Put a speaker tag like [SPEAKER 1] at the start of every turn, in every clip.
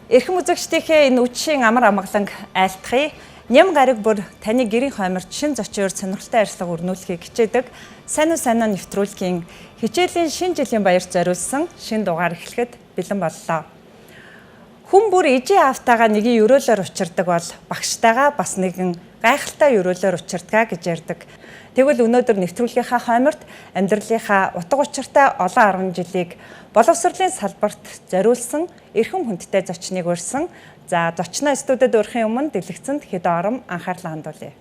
[SPEAKER 1] Эрхэм үзэгчдийнхээ энэ үдшийн амар амгаланг айлтгая. Ням гариг бүр таны гэрийн хойморт шин зочиор сонирхолтой арилга өрнүүлэхийг хичээдэг. Сайн уу нэвтрүүлгийн хичээлийн шинэ жилийн баярт зориулсан шинэ дугаар эхлэхэд бэлэн боллоо. Хүн бүр ижийн аавтайгаа нэгэн өрөөлөөр учирдаг бол багштайгаа бас нэгэн гайхалтай өрөөлөөр учирдгаа гэж ярьдаг. Тэгвэл өнөөдөр нэвтрүүлгийнхаа хойморт амьдралынхаа утга учиртай олон 10 жилийг боловсролын салбарт зориулсан эрхэм хүндтэй зочныг урьсан. За зочноо студид өрхийн өмнө дэлгэцэнд хэд ором анхаарлаа хандуулъя.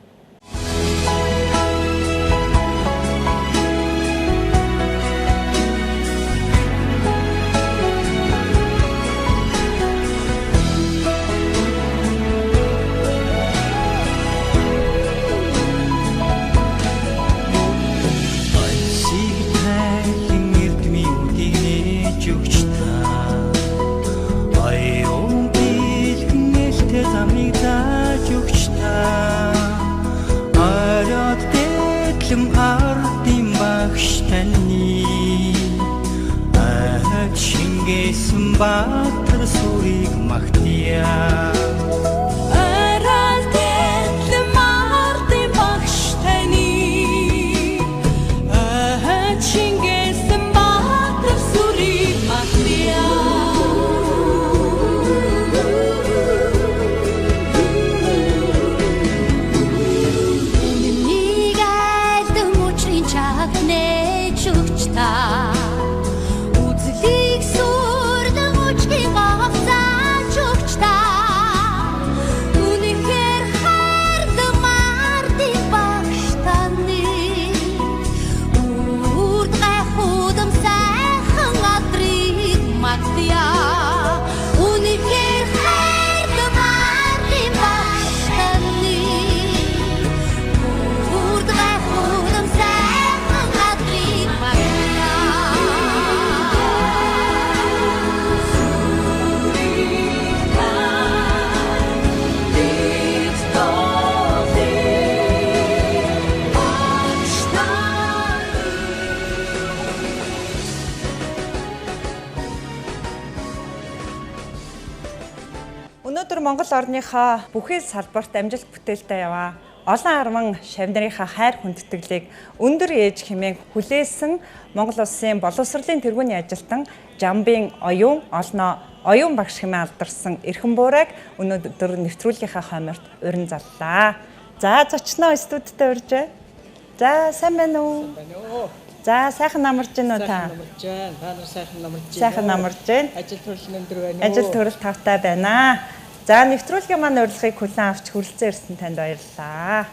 [SPEAKER 2] Баатар сүрийг магтъя.
[SPEAKER 1] Өнөөдөр Монгол орныхоо бүхий салбарт амжилт бүтээлтэй яваа олон арван шавнарынхаа хайр хүндэтгэлийг өндөр ээж хэмээн хүлээсэн Монгол улсын боловсролын тэргүүний ажилтан Жамбын оюун олноо оюун багш хэмээн алдарсан эрхэм буурайг өнөөдөр нэвтрүүлгийнхаа хойморт урин заллаа. За зочноо студидтэй урьж. За сайн байна уу? За сайхан намарч байна уу та?
[SPEAKER 3] Та нар сайхан намарч байна.
[SPEAKER 1] Сайхан намарч байна.
[SPEAKER 3] Ажил төрөл өндөр байна уу?
[SPEAKER 1] Ажил төрөл тавтай байна. За нэвтрүүлгийн маань урилгыг хүлээн авч хүрэлцэн ирсэн танд баярлалаа.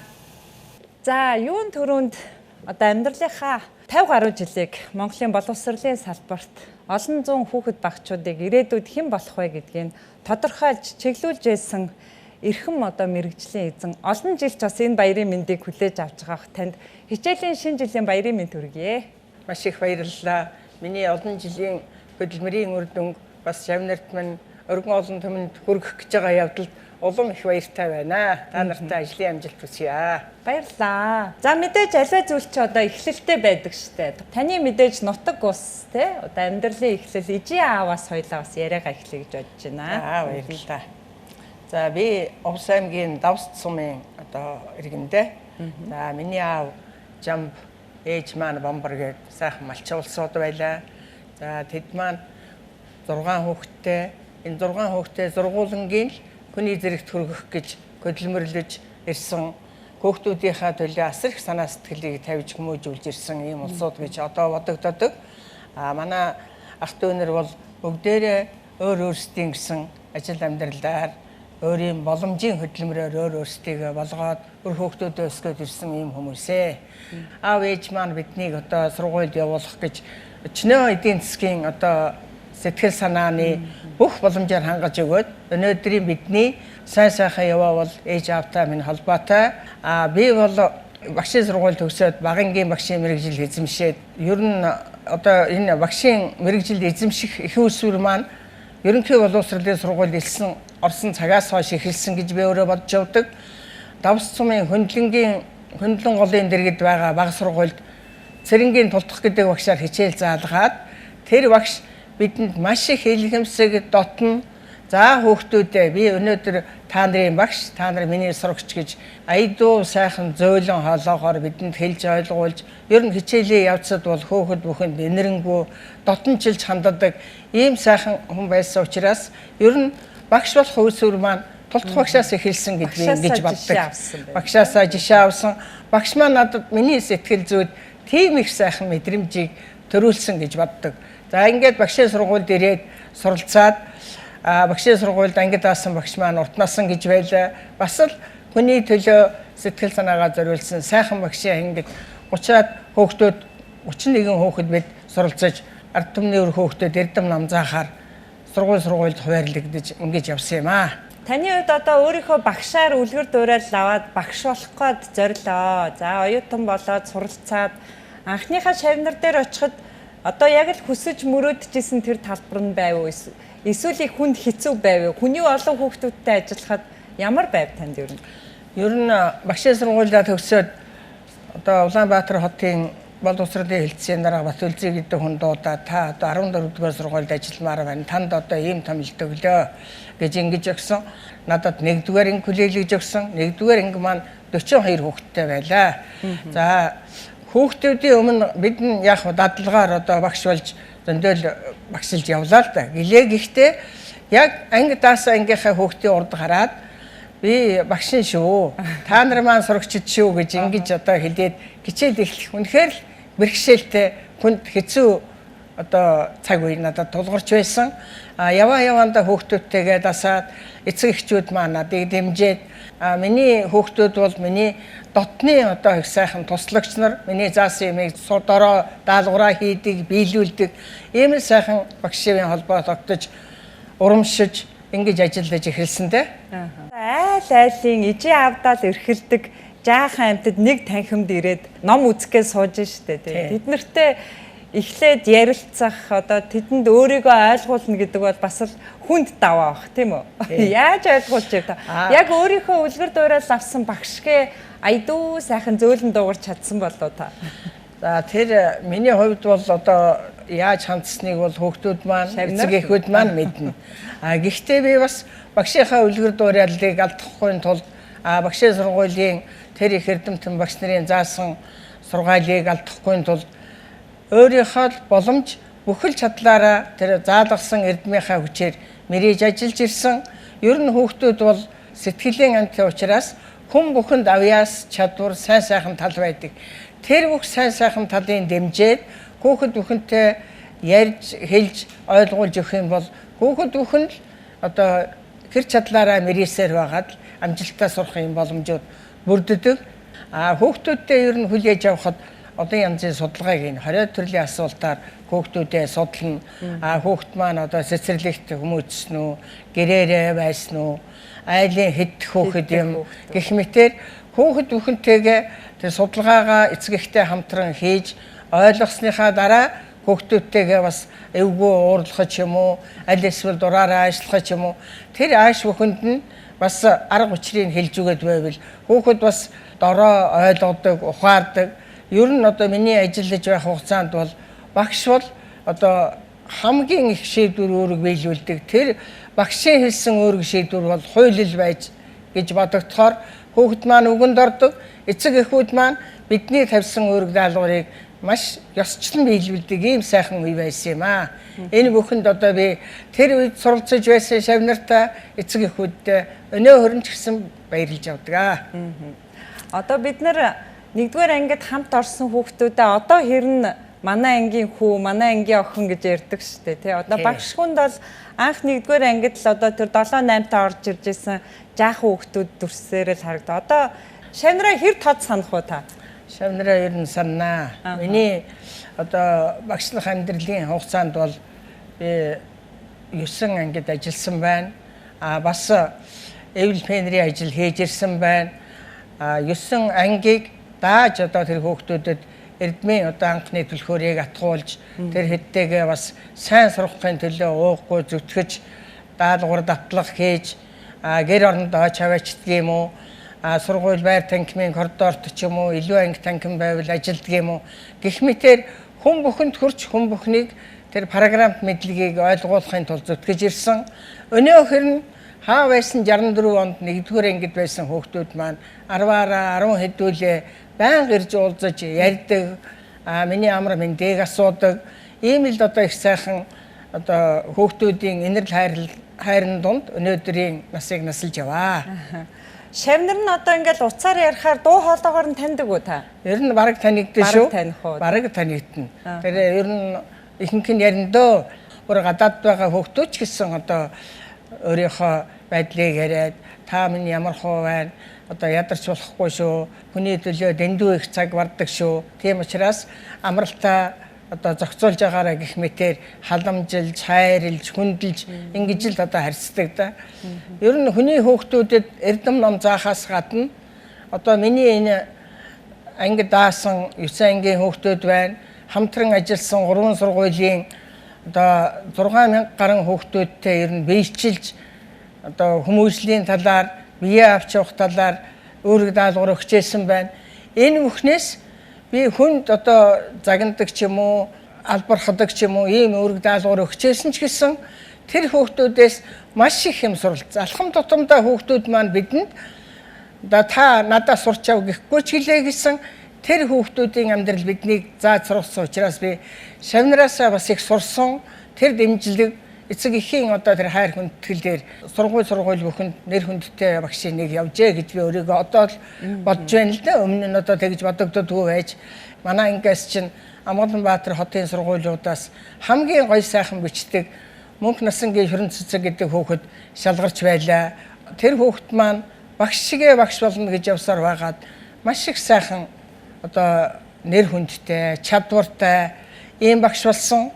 [SPEAKER 1] За юун төрөнд одоо амьдралынхаа 50 гаруй жилийг Монголын боловсролын салбарт олон зуун хүүхэд багчуудыг ирээдүйд хэн болох вэ гэдгийг тодорхойлж чиглүүлж байсан эрхэм одоо мэрэгжлийн эзэн олон жил ч бас энэ баярын мэндийг хүлээж авч байгаах танд хичээлийн шинэ жилийн баярын мэнд хүргэе.
[SPEAKER 3] Маш их баярлалаа. Миний олон жилийн хөдөлмөрийн үр дүнг бас шавнарт минь өргөн олон түмэнд хүргэх гэж байгаа явдалд улам их баяртай байна. Та нартай ажлын амжилт хүсье.
[SPEAKER 1] Баярлалаа. За мэдээж аливаа зүйл чи одоо эхлэлтэй байдаг штэ. Таны мэдээж нутаг ус те одоо амьдралын эхлэл ижийн ааваас хоёлаа бас яриагаа эхлэе гэж бодож байна.
[SPEAKER 3] Баярлалаа. За би Овс аймгийн Давс сумын одоо иргэндээ. За миний аав Жамб, ээж маань Бомбор гээд сайхан малчин улсууд байлаа. За тэд маань 6 хүүхэдтэй. Энэ 6 хүүхдээ зургуулангийн хүний зэрэгт хүргэх гэж хөдөлмөрлөж ирсэн хүүхдүүдийнхаа төлөө асар их санаа сэтгэлийг тавьж хүмүүжүүлж ирсэн ийм улсууд гэж одоо бодогддог. Манай ах дүүнэр бол бүгдээрээ өөр өөрсдийн гэсэн ажил амьдралаар өөрийн боломжийн хөдөлмөрөөр өөр өөрсдийгөө болгоод өөр хүүхдүүдээ өсгөөд ирсэн ийм хүмүүсээ. Аав ээж маань биднийг одоо сургуульд явуулах гэж өчнөө эдийн засгийн одоо сэтгэл санааны бүх боломжоор хангаж өгөөд өнөөдрийн бидний сайн сайхан яваа бол ээж аавтай минь холбоотой. Би бол багшийн сургууль төгсөөд багангийн багшийн мэргэжил эзэмшээд ер нь одоо энэ багшийн мэргэжилд эзэмших их усүр маань ерөнхий боловсролын сургууль элсэн орсон цагаас хойш эхэлсэн гэж би өөрөө бодож явдаг. Давс сумын хөндлөн голын дэргэд байгаа бага сургуульд цэрэнгийн тулдах гэдэг багшаар хичээл заалгаад тэр багш бидэнд маш их илгэмсэг дотн За хүүхдүүдээ би өнөөдөр та нарын багш, та нар миний сурагч гэж аяйдуу сайхан зөөлөн хоолоогоор бидэнд хэлж ойлгуулж, ер нь хичээлээ явцад бол хөөхд бүхэнд инэрэнгүү дотнчилж ханддаг ийм сайхан хүн байсан учраас ер нь багш болох үүсвэр маань тултах багшаас эхэлсэн гэдгийг ингэж боддог. Багшаасаа жишээ авсан. Багш маань надад миний сэтгэл зүйд тийм их сайхан мэдрэмжийг төрүүлсэн гэж боддог. За ингээд багшийн сургуульд ирээд суралцаад багшийн сургуульд ангид даасан багш маань уртнасан гэж байлаа. Бас л хүний төлөө сэтгэл санаагаа зориулсан сайхан багшийн ангид 30-аад хүүхдүүд 31 хүүхэд бид суралцаж ард түмний өр хүүхдүүд эрдэм нам заахаар сургуульд хуваарлагдаж ингэж явсан юм аа.
[SPEAKER 1] Таны хувьд одоо өөрийнхөө багшаар үлгэр дуурайл аваад багш болох гээд зорилоо. За оюутан болоод суралцаад анхныхаа шавнар дээр очиход одоо яг л хүсэж мөрөөдчихсэн тэр талбар нь байв уу? Эсвэл их хүнд хэцүү байв уу? Хүний олон хүүхдүүдтэй ажиллахад ямар байв танд ер нь?
[SPEAKER 3] Ер нь багшийн сургуулиудаа төгсөөд одоо Улаанбаатар хотын боловсролын хэлтсийн дараа Батүлзий гэдэг хүн дуудаад та одоо 14 дугаар сургуульд ажилламаар байна. Танд одоо ийм томилт өглөө гэж ингэж өгсөн. Надад 1-р анги хүлээлгэж өгсөн. 1-р анги маань 42 хүүхэдтэй байлаа. За хүүхдүүдийн өмнө бид нь яг дадлагаар одоо багш болж зөндөл багшилж явлаа л да. Гэхдээ яг анги даасан ангийнхаа хүүхдийн урд хараад би багшин шүү. Та нар маань сурагчид шүү гэж ингэж одоо хэлээд хичээл эхлэх үнэхээр л бэрхшээлтэй хүнд хэцүү одоо цаг үе надад тулгарч байсан. Яваанда хүүхдүүдтэйгээ дасаад эцэг эхчүүд маань надыг дэмжиж миний хүүхдүүд бол миний дотны одоо их сайхан туслагч нар миний заасан юмыг дороо даалгавраа хийдэг, биелүүлдэг ийм сайхан багшийн холбоо тогтож урамшиж ингэж ажиллаж эхэлсэндээ.
[SPEAKER 1] Айл-айлын ижээ авдаал эрхэлдэг жаахан амьтад нэг танхимд ирээд ном үзэхээ сууж штэ тий. Тэд нартэй эхлээд ярилцах одоо тэдэнд өөрийгөө ойлгуулна гэдэг бол бас л хүнд даваа бах тийм үү? Яаж ойлгуулж яв та? Яг өөрийнхөө үлгэр дуурайл авсан багшгээ аяйдуу сайхан зөөлөн дуугарч чадсан болоо та.
[SPEAKER 3] За тэр миний хувьд бол одоо яаж хандсныг бол хүүхдүүд маань, эцэг эхүүд маань мэднэ. Гэхдээ би бас багшийнхаа үлгэр дуурайлыг алдахгүй тулд багшийн сургуулийн тэр их эрдэмтэн багш нарын заасан сургаалыг алдахгүй тулд өөрийнхөө боломж бүхэл чадлаараа тэр заалгасан эрдмийнхаа хүчээр мэрэж ажиллаж ирсэн. Ер нь хүүхдүүд бол сэтгэлийн амьтан учраас хүн бүхэнд авьяас, чадвар, сайн сайхан тал байдаг. Тэр бүх сайн сайхан талын дэмжээд хүүхэд бүхэнтэй ярьж, хэлж, ойлгуулж өгөх юм бол хүүхэд бүхэн л одоо тэр чадлаараа мэрээсээр байгаад амжилтаа сурах юм боломжууд бүрддэг. Хүүхдүүдтэй ер нь хүлээж авахад олон янзын судалгааг ин 20 төрлийн асуултаар хүүхдүүдээ судална. Хүүхд маань одоо цэцэрлэгт хүмүүжсэн үү, гэрээрээ байсан уу, айлын хэд хүүхэд юм гэх мэтээр хүүхэд бүхэнтэйгээ тэр судалгаагаа эцэг эхтэй хамтран хийж ойлгосныхаа дараа хүүхдүүдтэйгээ бас эвгүй уурлах юм уу, аль эсвэл дураараа ажиллах юм уу, тэр ааш бүхэнд нь бас арга учрыг хэлж өгöd байвал хүүхэд бас дороо ойлгодог, ухаардаг. Ер нь одоо миний ажиллаж байх хугацаанд бол багш бол одоо хамгийн их шийдвэр өөрөг биелүүлдэг. Тэр багшийн хэлсэн өөрөг шийдвэр бол хуйлал байж гэж бодогдохоор хүүхэд маань үгэнд ордог. Эцэг эхүүд маань бидний тавьсан өөрөг даалгаврыг маш ёсчлон биелүүлдэг ийм сайхан үе байсан юм аа. Энэ бүхэнд одоо би тэр үед суралцж байсан шавнартаа эцэг эхүүдтэй өнөө хөрөмж гисэн баярлж явдаг аа.
[SPEAKER 1] Одоо бид нар 1-р ангид хамт орсон хүүхдүүдээ одоо хэрн манай ангийн хүү, манай ангийн охин гэж ярьдаг шүү дээ тий. Одоо багш хүнд бол анх 1-р ангид л одоо тэр 7-8 та орж ирж исэн жаахан хүүхдүүд дүрсээр л харагдав. Одоо шавнараа хэр тод санах уу та?
[SPEAKER 3] Шавнараа ер нь санаа. Миний одоо багшлах амьдралын хугацаанд бол би 9 ангид ажилласан байна. Бас эвлэл пенрийн ажил хийж ирсэн байна. 9 ангийг дааж одоо тэр хүүхдүүдэд эрдмийн одоо анхны түлхүүрийг атгуулж тэр хэдтэйгээ бас сайн сурахын төлөө уухгүй зүтгэж даалгавар датлах хийж гэр орондоо чаваачдаг юм уу, сургууль байр танхимын коридорт ч юм уу, илүү анги танхим байвал ажилддаг юм уу гэх мэтээр хүн бүхэнд хүрч хүн бүхнийг тэр параграф мэдлэгийг ойлгуулахын тулд зүтгэж ирсэн. Өнөөхөр нь хаа байсан 64 онд 1-р ангид байсан хүүхдүүд маань 10-аараа 10 хэдүүлээ байнга ирж уулзаж ярьдаг. Миний амар мэндийг асуудаг. Ийм л одоо их сайхан одоо хүүхдүүдийн инэрл хайрын дунд өнөөдрийн насыг насалж яваа.
[SPEAKER 1] Шавнар нь одоо ингээл уцаар ярихаар дуу хоолойгоор нь таньдаг уу та?
[SPEAKER 3] Ер нь бараг танигдсан шүү. Бараг танигдана. Тэр ер нь ихэнх нь яриндөө бүр гадаад байгаа хүүхдүүд ч гэсэн одоо өөрийнхөө байдлыг яриад та минь ямар хөө байна? Одоо ядарч болохгүй шүү. Хүний төлөө дэндүү их цаг бардаг шүү. Тийм учраас амралтаа одоо зохицуулж байгаараа гэх мэтээр халамжилж, хайрлж, хүндэлж ингэж л одоо харьцдаг да. Ер нь хүний хүүхдүүдэд эрдэм ном заахаас гадна одоо миний энэ анги даасан 9 ангийн хүүхдүүд байна. Хамтран ажилласан 3 сургуулийн одоо 6000 гаруй хүүхдүүдтэй ер нь биелчилж одоо хүмүүжлийн талаар, бие авч явах талаар өөрөг даалгавар өгчээсэн байна. Энэ бүхнээс би хүнд одоо загнадаг ч юм уу, албархадаг ч юм уу ийм өөрөг даалгавар өгчээсэн ч гэсэн тэр хүүхдүүдээс маш их юм суралц. Алхам тутамдаа хүүхдүүд маань бидэнд да та надаас сурч ав гэхгүй ч гэлээ гэсэн тэр хүүхдүүдийн амьдрал биднийг зааж сургасан учраас би шавнараасаа бас их сурсан. Тэр дэмжлэг эцэг эхийн одоо тэр хайр хүндэтгэлээр сургууль бүхэнд нэр хүндтэй багшийн нэг явжээ гэж би өөрийгөө одоо л бодж байна л да. Өмнө нь одоо тэгж бодогддоггүй байж манай ингээс чинь Амгаланбаатар хотын сургуулиудаас хамгийн гоё сайхан бичдэг мөнх насангийн хөрөн цэцэг гэдэг хүүхэд шалгарч байлаа. Тэр хүүхэд маань багш шигээ багш болно гэж явсаар байгаад маш их сайхан одоо нэр хүндтэй, чадвартай ийм багш болсон.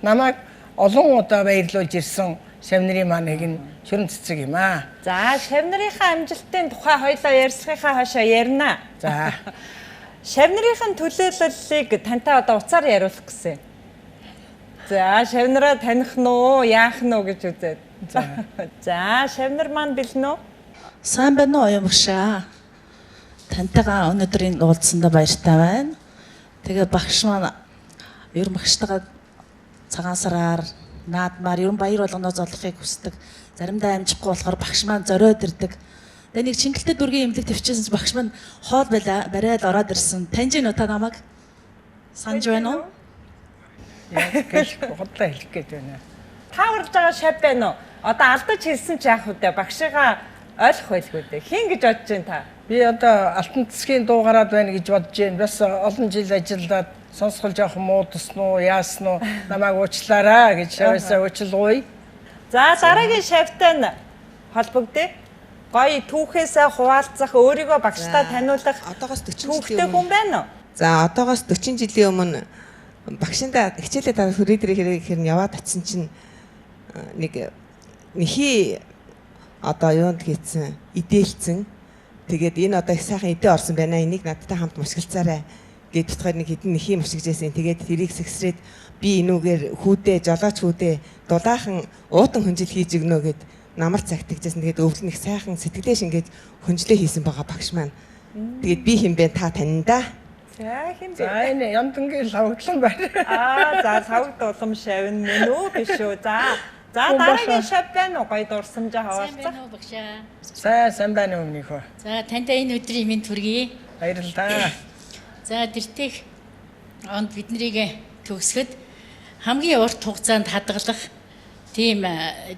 [SPEAKER 3] Намайг олон удаа баярлуулж ирсэн Шавнарын маныг нь шүрэн цэцэг юм аа.
[SPEAKER 1] За, Шавнарынхаа амжилтын тухай хоёлоо ярьсхийнхаа хойшоо ярина.
[SPEAKER 3] За.
[SPEAKER 1] Шавнарынхаа төлөөллийг тантай одоо уцаар яриулах гэсэн. За, Шавнараа таних нь уу, яах нь уу гэж үзээд. За, Шавнар маань бэлэн үү?
[SPEAKER 4] Сайн байна уу оюун багшаа? Тантайгаа өнөөдрийн уулзсандаа баяртай байна. Тэгээ багш маань ер багштайгаа цагаан сараар наадмаар ер нь баяр болгоноо золохыг хүсдэг. Заримдаа амжихгүй болохоор багш маань зориод ирдэг. Тэгээ нэг Чингэлтэй дүргийн эмнэлэг төвчсэн чинь багш маань хоол бариад ороод ирсэн. Таньж гэнэ та намайг? Санж байна уу?
[SPEAKER 3] Гэж бодлоо хэлэх гээд байна.
[SPEAKER 1] Та уралж байгаа шав байна уу? Одоо алдаж хэлсэн ч яах вэ? Багшигаа ойлгох байлгүй дээ. Хин гэж бодож байна та?
[SPEAKER 3] Би одоо алтан цэцгийн дуу гараад байна гэж бодож байна. Бас олон жил ажиллаад сонсгол жоох муудсан уу, яасан уу, намайг уучлаарай гэж шавьсаа уучлгүй.
[SPEAKER 1] За, дараагийн шавьтай нь холбогдъё. Гоё түүхээсээ хуваалцах, өөрийгөө багштай таниулах
[SPEAKER 5] одоогоос 40
[SPEAKER 1] түүхтэй хүн байна уу?
[SPEAKER 5] За одоогоос 40 жилийн өмнө багшиндаа хичээлээ дараа хүрээдрээ хэрэг яваад очисон чинь нэг нэхий одоо юунд хийцэн идээлцэн тэгээд энэ одоо их сайхан идэ орсон байна. Энийг надтай хамт мушгэлцаарай гэд битгаар нэг хэдэн нэхий мушгижсэн. Тэгээд тэрийг сэгсрээд би энүүгээр хүүдээ жолооч хүүдээ дулаахан уутан хүнжил хийж өгнө гэд намар цагтагжсэн. Тэгээд өвлөн их сайхан сэтгэлээ шингээд хүнжлээ хийсэн байгаа багш маань. Тэгээд би хэм бэ та таньда.
[SPEAKER 1] За, хэм бэ?
[SPEAKER 3] За энэ яндангийн лавглан байна.
[SPEAKER 1] За, савг дулам шавн мэн үү биш үү? За, дараагийн шав байна уу? Гоё дурсамжаа хаваалцах.
[SPEAKER 6] Сайн байна уу багшаа?
[SPEAKER 3] Сайн байна уу өмнөхөө.
[SPEAKER 6] За таньда энэ өдрийн минь төргий.
[SPEAKER 3] Баярлалаа.
[SPEAKER 6] За тэртех онд биднийг төгсгöd хамгийн урт хугацаанд хадгалах тийм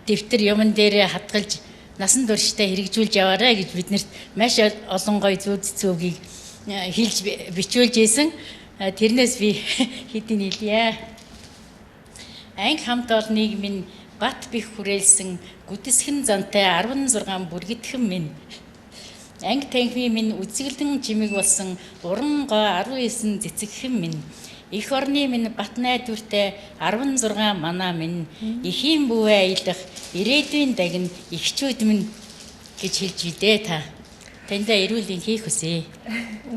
[SPEAKER 6] дэвтэр юмн дээр хадгалж насан туршдаа хэрэгжүүлж яваарай гэж биднэрт маш олон гоё зүйд цэцүүгийг хэлж бичүүлж ийсэн. Тэрнээс би хэдийн хэлье. Анги хамт олныг минь бат бих хүрээлсэн гүдэсхэн зантай 16 бүргэдхэн минь анги танхимын минь үзэгэлдэн чимэг болсон уран гоо 19 цэцэгхэн минь их орны минь бат найдвартай 16 манаа минь эхийн бүвэ аялах ирээдүйн дагн ихчүүд минь гэж хэлж бидээ та. Таньда эрүүл хийх хүсье.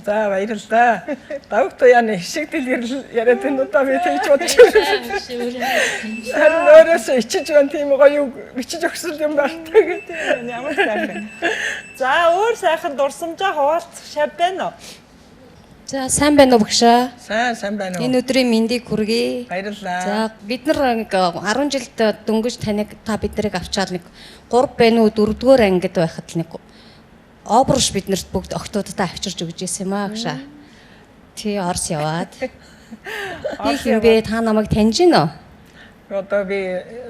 [SPEAKER 3] За баярлалаа. Давхтаа яна хишиг дэл яриад энэ удаа би тэгж бодож байна. Өөрөөсөө ичиж байна тийм гоё бичиж өгсөн юм байна гэдэг.
[SPEAKER 1] Ямар сайхан. За, өөр сайхан дурсамжаа хуваалцах шав байна уу?
[SPEAKER 7] За сайн байна уу багшаа?
[SPEAKER 3] Сайн байна уу?
[SPEAKER 7] Энэ өдрийн мэндийг хүргэе.
[SPEAKER 3] Баярлалаа.
[SPEAKER 7] За бид нар 10 жилд дөнгөж та биднийг авчаад нэг 3 байна уу 4-р ангид байхад нэг обруш биднэрт бүгд октоодтай авчирч өгч ирсэн юм аа багшаа. Тий Орос яваад. Би хинбэ та намайг таньж гинөө?
[SPEAKER 3] Одоо би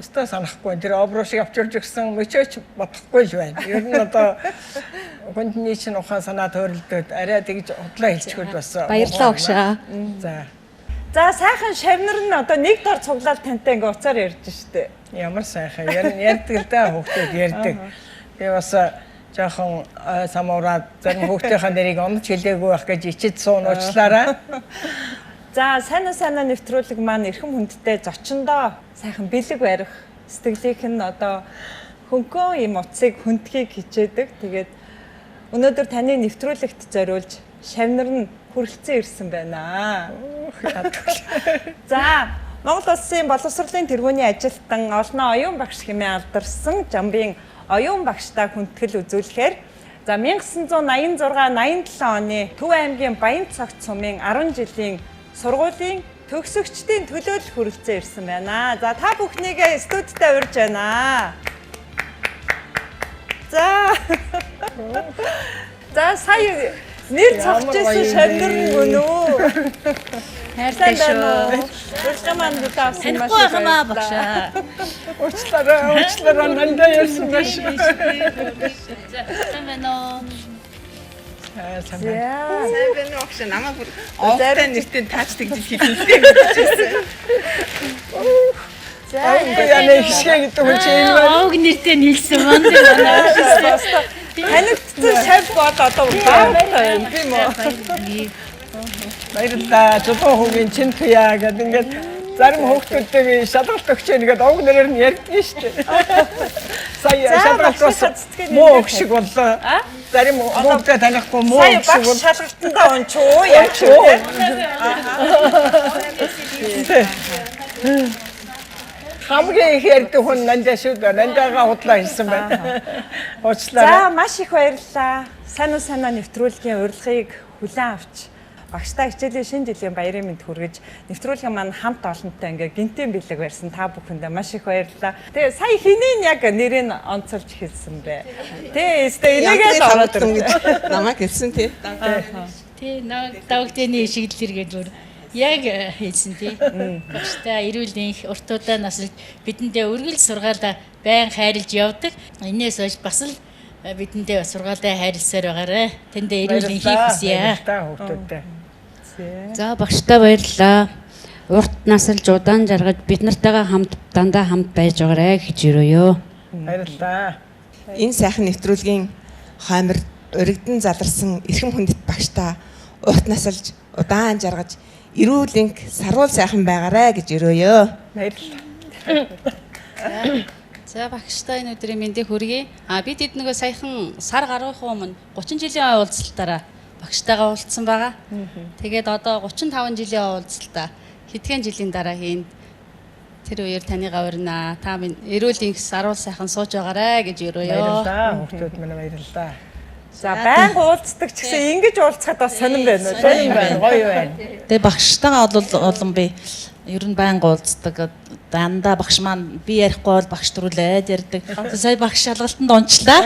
[SPEAKER 3] өстой санахгүй тэр обрушиг авчирж өгсөн мөчөөч бодохгүй л байна. Ер нь одоо хүндний чинь ухаан санаа төрөлдөөд арай тэгж худлаа хэлчихвэл бас
[SPEAKER 7] Баярлалаа багшаа.
[SPEAKER 3] За
[SPEAKER 1] За сайхан шавнар нь одоо нэг дор цуглаад тантай ингээ уцаар ярьж штэ.
[SPEAKER 3] ямар сайхан ярьдаг л да хүүхдүүд ярьдаг. Би бас жоохон самуураад зарим хүүхдийнхаа нэрийг онож хэлээгүй байх гэж ичиж суунуучлаарай.
[SPEAKER 1] За сайн нэвтрүүлэг маань эрхэм хүндтэй зочиндоо сайхан бэлэг барих сэтгэлийнх нь одоо хөнгөн юм утсыг хүндхийг хичээдэг. Тэгээд өнөөдөр таны нэвтрүүлэгт зориулж шавнар нь хүрэлцэн ирсэн байна. За Монгол Улсын боловсролын тэргүүний ажилтан олноо оюун багш хэмээн алдарсан Жамбын оюун багштай хүндэтгэл үзүүлэхээр за 1986-87 оны Төв аймгийн Баян цагт сумын 10 жилийн сургуулийн төгсөгчдийн төлөөлөл хүрэлцэн ирсэн байна. За та бүхнийгээ студидтэй урьж байна. За сая нэр цогч ирсэн шавнар нь гүн үү?
[SPEAKER 6] Хайртай шүү.
[SPEAKER 1] Урьж маань дутаас юм
[SPEAKER 6] Танихгүй байхмаа багшаа.
[SPEAKER 3] Уучлаарай нандаа ярьсан байна шүү.
[SPEAKER 6] Сайн байна уу?
[SPEAKER 3] Сайн байна.
[SPEAKER 5] Сайн байна уу багш намайг бүр овтой нэртэй таачдаг гэж хэлсэн.
[SPEAKER 1] За
[SPEAKER 3] Яна ихшээ гэдэг хүн чинь энэ байна.
[SPEAKER 6] Ог нэртэй нийлсэн манд байна.
[SPEAKER 1] танигдсан шав бод одоо баатай юм тийм үү?
[SPEAKER 3] Баярлалаа. Чулуун хүүгийн чин туяа гэдэг ингээд зарим хүүхдүүдтэй шалгалт өгч нэгэд овг нэрээр нь ярьдэн шүү дээ. Сая шалгалт бас муу өгшиг боллоо. Зарим хүүхдээ танихгүй муу
[SPEAKER 1] Сая
[SPEAKER 3] өгшиг
[SPEAKER 1] багш
[SPEAKER 3] бол
[SPEAKER 1] шалгалтандаа ончоо яач вэ?
[SPEAKER 3] хамгийн их ярьдаг хүн нандаа шүү дээ. Нандаага худлаа хэлсэн байна. Уучлаарай.
[SPEAKER 1] За маш их баярлалаа. Сайн нэвтрүүлгийн урилгыг хүлээн авч багштай хичээлийн шинэ жилийн баярын мэнд хүргэж нэвтрүүлгийн маань хамт олонтой ингээ гинтийн бэлэг барьсан та бүхэндээ маш их баярлалаа. Тэгээ сая хинийн яг нэрийг онцолж хэлсэн бэ. Тэ өстө энийгээ л ороод
[SPEAKER 5] гэж намайг хэлсэн тий.
[SPEAKER 6] Тий нэг давгтны шиглэлэр гэж бүр яг хэлсэн тий. Багштай эрүүл энх уртуудаа насалж бидэндээ үргэлж сургаалаа байн хайрлж явдаг. Энээс хойш бас л бидэндээ сургаалаа хайрласаар байгаарэ. Тэндээ эрүүл энхийг хүсье.
[SPEAKER 3] Та хүүхдүүдтэй.
[SPEAKER 8] За багштай баярлалаа. Урт насалж удаан жаргаж бид нартайгаа хамт дандаа хамт байж байгаарэ гэж өрөөё.
[SPEAKER 3] Баярлалаа.
[SPEAKER 5] Энэ сайхан нэвтрүүлгийн хоймор уригдан заларсан эрхэм хүндэт багштай урт насалж удаан жаргаж эрүүл энх сарвал сайхан байгаарэ гэж өрөөё.
[SPEAKER 3] Баярлалаа.
[SPEAKER 8] За багштай энэ өдрийн мэндийг хүргэе. Бид эднийгөө саяхан сар гаргахын өмнө 30 жилийн уулзалтаараа багштайгаа уулзсан байгаа. Тэгээд одоо 35 жилийн уулзалтаа хэдхэн жилийн дараа хийн тэр үеэр танийгаа урина. Та минь эрүүл энх сарвал сайхан сууж байгаарэ гэж өрөөё.
[SPEAKER 3] Баярлалаа. Хүүхдүүд минь баярлалаа.
[SPEAKER 1] За байнга уулздаг ч гэсэн ингэж уулзахад бас сонирн байна уу?
[SPEAKER 3] Сонирн байна. Гоё байна.
[SPEAKER 4] Тэгээ багштайгаа бол олон би ер нь байнга уулздаг. Дандаа багш маань би ярихгүй бол багш төрүүлээд ярьдаг. Сая багш шалгалтанд онцлаа.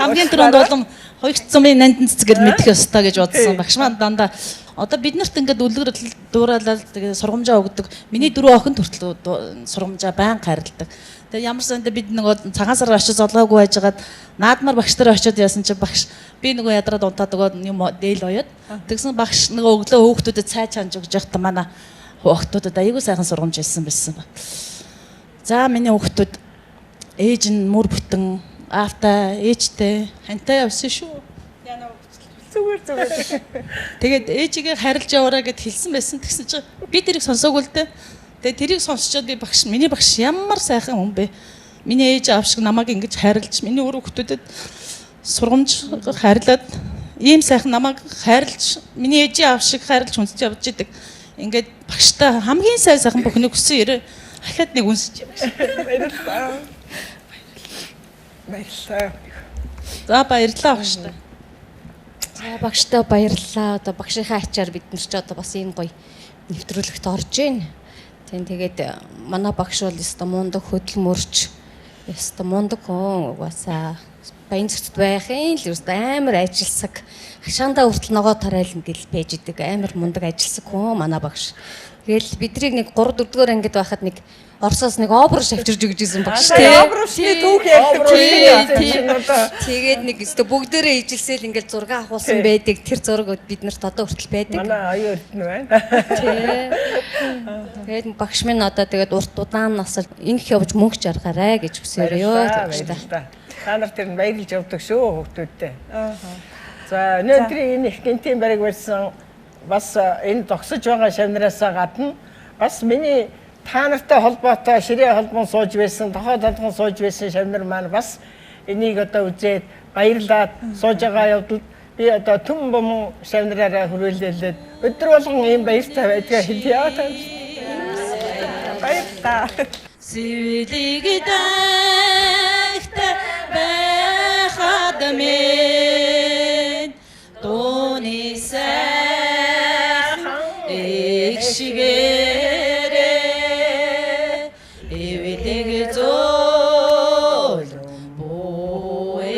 [SPEAKER 4] Хамгийн түрүүнд болон хоёрт цумын нандин цэцгэр мэдэх ёстой гэж бодсон. Багш маань дандаа одоо бид нарт ингээд үлгэр дуураалал тэгээ сургамжаа өгдөг. Миний дөрөв охин төртөл сургамжаа байнга хайрладаг. Тэгээ ямар сандаа бид нэг цагаан сар очиж золгоогүй байжгаад наадмаар багш нар очиод яасан чи багш би нөгөө ядраад унтаад өгөөд юм дээл оёд. Тэгсэн багш нөгөө өглөө хүүхдүүдэд цай чанж өгж явахдаа манай хүүхдүүдэд аягүй сайхан сургамж хэлсэн байсан ба. За миний хүүхдүүд ээж нь мөр бүтэн аавтай ээжтэй хантай явсан шүү.
[SPEAKER 1] Зүгээр.
[SPEAKER 4] Тэгээд ээжигээ харилж яваарай гэд хэлсэн байсан. Тэгсэн чи би тэрийг сонсоогүй л дээ. Тэгээд тэрийг сонсчоод би багш миний багш ямар сайхан хүн бэ. Миний ээж аав шиг намайг ингэж харилж миний өөр хүүхдүүдэд сургамж хайрлаад ийм сайхан намайг хайрлж миний ээж аав шиг хайрлж хүндэж явж идэг. Ингээд багштай хамгийн сайхан бүхнийг хүссэн ирээ ахаад нэг үнсэж явж.
[SPEAKER 3] Баярлалаа. Баярлалаа.
[SPEAKER 4] За баярлалаа багштай.
[SPEAKER 7] За багштай баярлалаа. Одоо багшийнхаа ачаар бид нар ч одоо бас энэ гоё нэвтрүүлэгт орж байна. Тэгээд манай багш бол ёстой мундаг хөдөлмөрч, ёстой мундаг хүн угаасаа Баянзүрт байхын л ёстой амар ажилсаг. Хашаандаа хүртэл ногоо тарайл ингээл байж идэг амар мундаг ажилсаг хүн манай багш. Тэгэл бидрийг нэг 3 4 дугаар ангид байхад нэг Оросоос нэг опера авчирж өгч ирсэн багш тий.
[SPEAKER 3] Операшны түүх ярьдаг.
[SPEAKER 7] Тэгээд нэг өстө бүгдээрээ ижилсэл ингээл зураг авахулсан байдаг. Тэр зураг бид нарт одоо хүртэл байдаг.
[SPEAKER 3] Манай аюу өртөн байна.
[SPEAKER 7] Тий. Тэгээд багш минь одоо тэгээд урт удаан насаар ингэх явж мөнгө жаргаарай гэж хүсээрээ.
[SPEAKER 3] Та нар тэр баярлж явдаг шүү хүүхдүүдтэй. За өнөөдрийн энэ их гинтийн бариг барьсан бас энэ тогсож байгаа шавнараасаа гадна бас миний та нартай холбоотой ширээ холбоон сууж байсан, тохоо толгон сууж байсан шавнар маань бас энийг одоо үзээд баярлаад сууж байгаа явдал би одоо түн бомон шавнараараа хүрээлүүлээд өдөр болгон ийм баяртай байдгаа хэлье. Баярлалаа.
[SPEAKER 4] Сивэлэг дайхта байхад мен дууны сайхан эгшигээрээ эвэлэг зөөлөн буэлсэ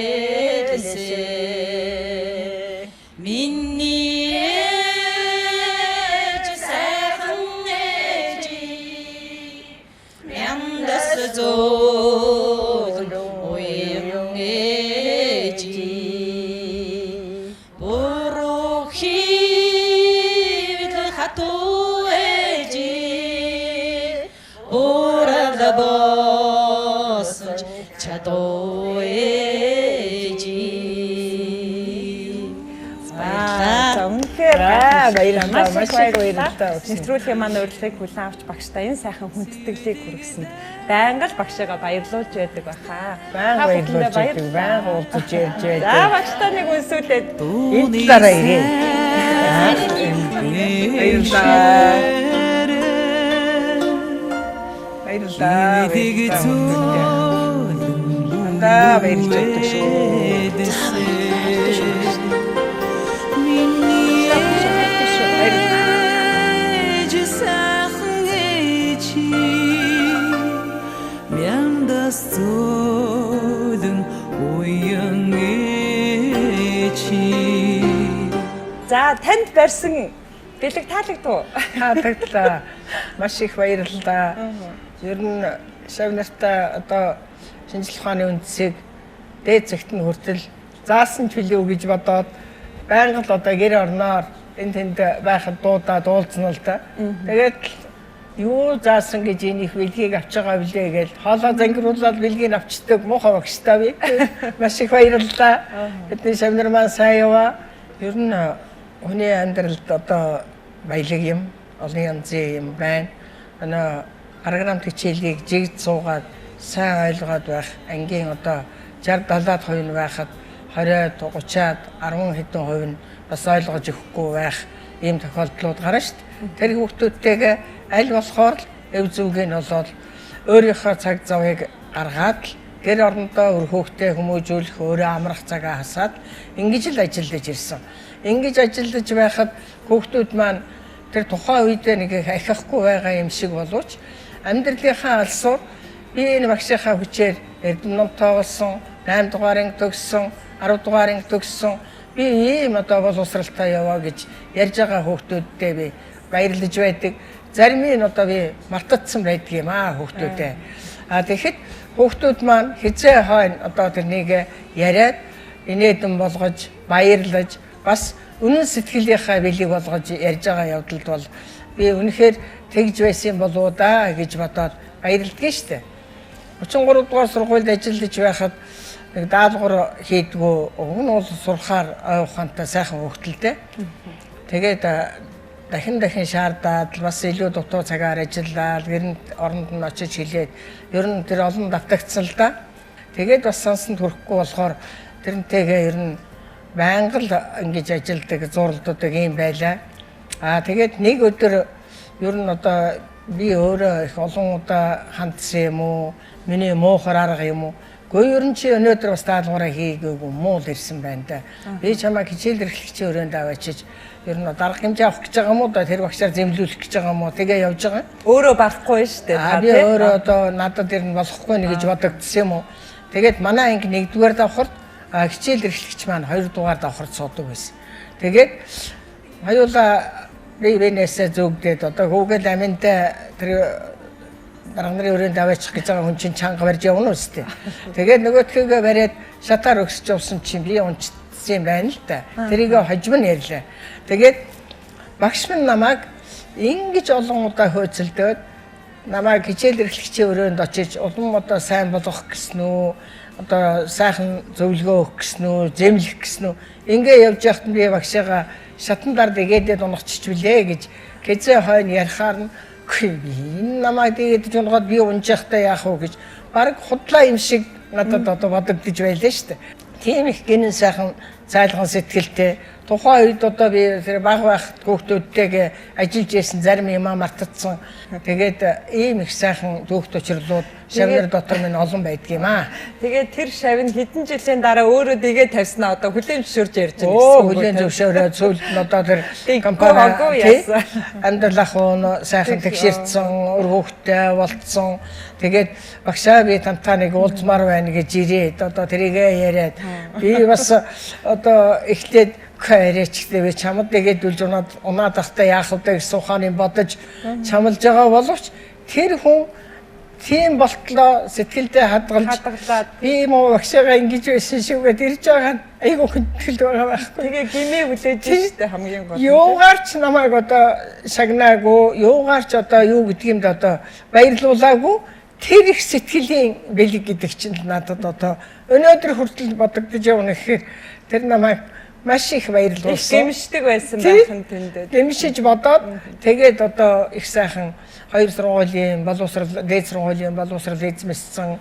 [SPEAKER 4] миний ээж сайхан ээжи мяндас зөөлөн уян ээжи буруу хийвэл хатуу ээжи бурала босч чадуу ээжи
[SPEAKER 1] За үнэхээр
[SPEAKER 3] баярлалаа. Маш их баярлалаа.
[SPEAKER 1] Нэвтрүүлгийн маань урилгыг хүлээн авч багштай энэ сайхан хүндэтгэлийг хүргэсэнд байнга л багшаагаа баярлуулж байдаг баха.
[SPEAKER 3] Баян баярлуулж байдаг. Баян уулзаж ярьж байдаг.
[SPEAKER 1] За багштай нэг үнсүүлээд
[SPEAKER 3] энэ дараа ирээ. Баярлалаа. Баярлалаа. Андаа баярлж байдаг шүү.
[SPEAKER 1] за танд барьсан бэлэг таалагдав.
[SPEAKER 3] Таалагдлаа. Маш их баярлалаа. Ер нь шавнартаа одоо шинжлэх ухааны үндсийг дээд зэгт нь хүртэл заасан ч билүү гэж бодоод байнга л одоо гэр орноор энэ тэнд байхад дуудаад уулзна л да. Тэгээд юу заасан гэж энэ их бэлгийг авч байгаа билээ гэж хоолоо зангируулаад бэлгийг авчдаг муухай багштай би. Маш их баярлалаа. Бидний шавнар маань сайн яваа. Ер нь хүний амьдралд одоо баялаг юм, олон янзын юм байна. Программ хичээлийг жигд суугаад сайн ойлгоод байх ангийн одоо 60-70% нь байхад 20-30-аад 10 хэдэн хувь нь бас ойлгож өгөхгүй байх ийм тохиолдлууд гарна шүү дээ. Тэр хүүхдүүдтэйгээ аль болохоор эв зүг нь болоод өөрийнхөө цаг завыг гаргаад гэр орондоо өр хүүхдээ хүмүүжүүлэх, өөрөө амрах цагаа хасаад ингэж л ажиллаж ирсэн. Ингэж ажиллаж байхад хүүхдүүд маань тэр тухайн үедээ нэг их ахихгүй байгаа юм шиг боловч амьдралынхаа алсуур би энэ багшийнхаа хүчээр Эрдэнэт тоглосон, 8 дугаарын төгссөн, 10 дугаарын төгссөн би ийм одоо боловсралтай яваа гэж ярьж байгаа хүүхдүүдтэй би баярлаж байдаг. Зарим нь одоо би мартагдсан байдаг юм хүүхдүүдээ. Тэгэхэд хүүхдүүд маань хизээ хойно одоо тэрнийг яриад инээдэн болгож баярлаж бас үнэн сэтгэлийнхаа бэлийг болгож ярьж байгаа явдалд бол би үнэхээр тэгж байсан болоо да гэж бодоод баярлдгийг штэ. 33 дугаар сургуульд ажиллаж байхад нэг даалгавар хийдгүү уг нь бол сурахаар ой ухаантай сайхан хөвгтөлтэй. Тэгээд дахин шаардаад бас илүү дутуу цагаар ажиллаад гэрн оронд нь очиж хэлээд ер нь тэр олон давтагдсан л да. Тэгээд бас сонсонд хүрэхгүй болохоор тэрнтэйгээ ер нь байнга л ингэж ажилдаг зурлууддаг юм байлаа. Тэгээд нэг өдөр ер нь одоо би өөрөө их олон удаа хандсан юм уу? Миний муухай арга юм уу? Гэхдээ ер нь чи өнөөдөр бас даалгавраа хийгээгүй муу л ирсэн байна да. Би чамайг хичээл эрхлэгчийн өрөөнд аваачиж ер нь дарга хэмжээ авах гэж байгаа юм уу да тэр багшаар зэмлүүлэх гэж байгаа юм уу тэгээ явж байгаа.
[SPEAKER 1] Өөрөө барахгүй шүү дээ.
[SPEAKER 3] Би өөрөө одоо надад ер нь болохгүй нэг гэж бодогдсон юм уу. Тэгээд манай анги 1-р давхарт хичээл эрхлэгч маань 2-р давхарт суудаг байсан. Тэгээд хоёулаа бинээсээ зүгдээд одоо Google аминтай тэр дарга нарын өрөөнд аваачих гэж байгаа хүн чинь чанга барьж явна үстэй. Тэгээд нөгөөдхийгөө бариад шатаар өгсөж явсан чинь би унцсан юм байна л да. Тэрийг хожим нь ярьлаа. Тэгээд багш минь намайг ингэж олон удаа хөөцөлдөөд намайг хичээл эрхлэгчийн өрөөнд очиж улам одоо сайн болгох гэсэн үү, одоо сайхан зөвлөгөө өгөх гэсэн үү, зэмлэх гэсэн үү. Ингээ явж байхад би багшаагаа шатан дард игээдээд унахчих билээ гэж гэзээ хойно ярихаар нь энэ намайг тэгээд жуулгаад би унжихтаа яах вэ гэж баг худлаа юм шиг надад одоо бодогдож байлаа шүү дээ. Тийм их гинэн сайхан цайлган сэтгэлтэй тухайн үед одоо би тэр баг байхад хүүхдүүдтэйгээ ажиллаж байсан зарим юмаа мартацсан. Тэгээд ийм их сайхан түүхт учрлууд шавнар дотор минь олон байдаг юм аа.
[SPEAKER 1] Тэгээд тэр шавь нь хэдэн жилийн дараа өөрөө дэгээ тавьснаа одоо хүлээн зөвшөөрж ярьж байгаа гэсэн үг.
[SPEAKER 3] Хүлээн зөвшөөрөөд сүүлд нь одоо тэр компани амьдралах уу сайхан тэгшэрсэн, өр хүүхдтэй болцсон. Тэгээд багшаа би тантаа нэг уулзмаар байна гэж ирээд одоо тэрийгээ яриад би бас одоо эхлээд кайрэчтэй би чамд дэгэдүүлж унаад ахтай яах вэ гэсэн ухааны бодож чамлж байгаа боловч тэр хүн тийм болтлоо сэтгэлдээ хадгалаад би муу багшаагаа ингэж байсан шүүгээд ирж байгаа нь айгүй хүндэтгэл байгаа байхгүй.
[SPEAKER 1] Тэгээ гимээ хүлээж штэ хамгийн гол.
[SPEAKER 3] Юугаар ч намайг одоо шагнаагүй, юугаар ч одоо юу гэдгиймд одоо баярлуулаагүй тэр их сэтгэлийн бэлэг гэдэг чинь надад одоо өнөөдөр хүртэл бодогдож явна гэхээр тэр намайг маш их баярлуулсан.
[SPEAKER 1] Гэмшдэг байсан байх нь тэндээ.
[SPEAKER 3] Гэмшиж бодоод тэгээд одоо их сайхан 2 сургуулийн боловсрал, дээд сургуулийн боловсрал эзэмссэн,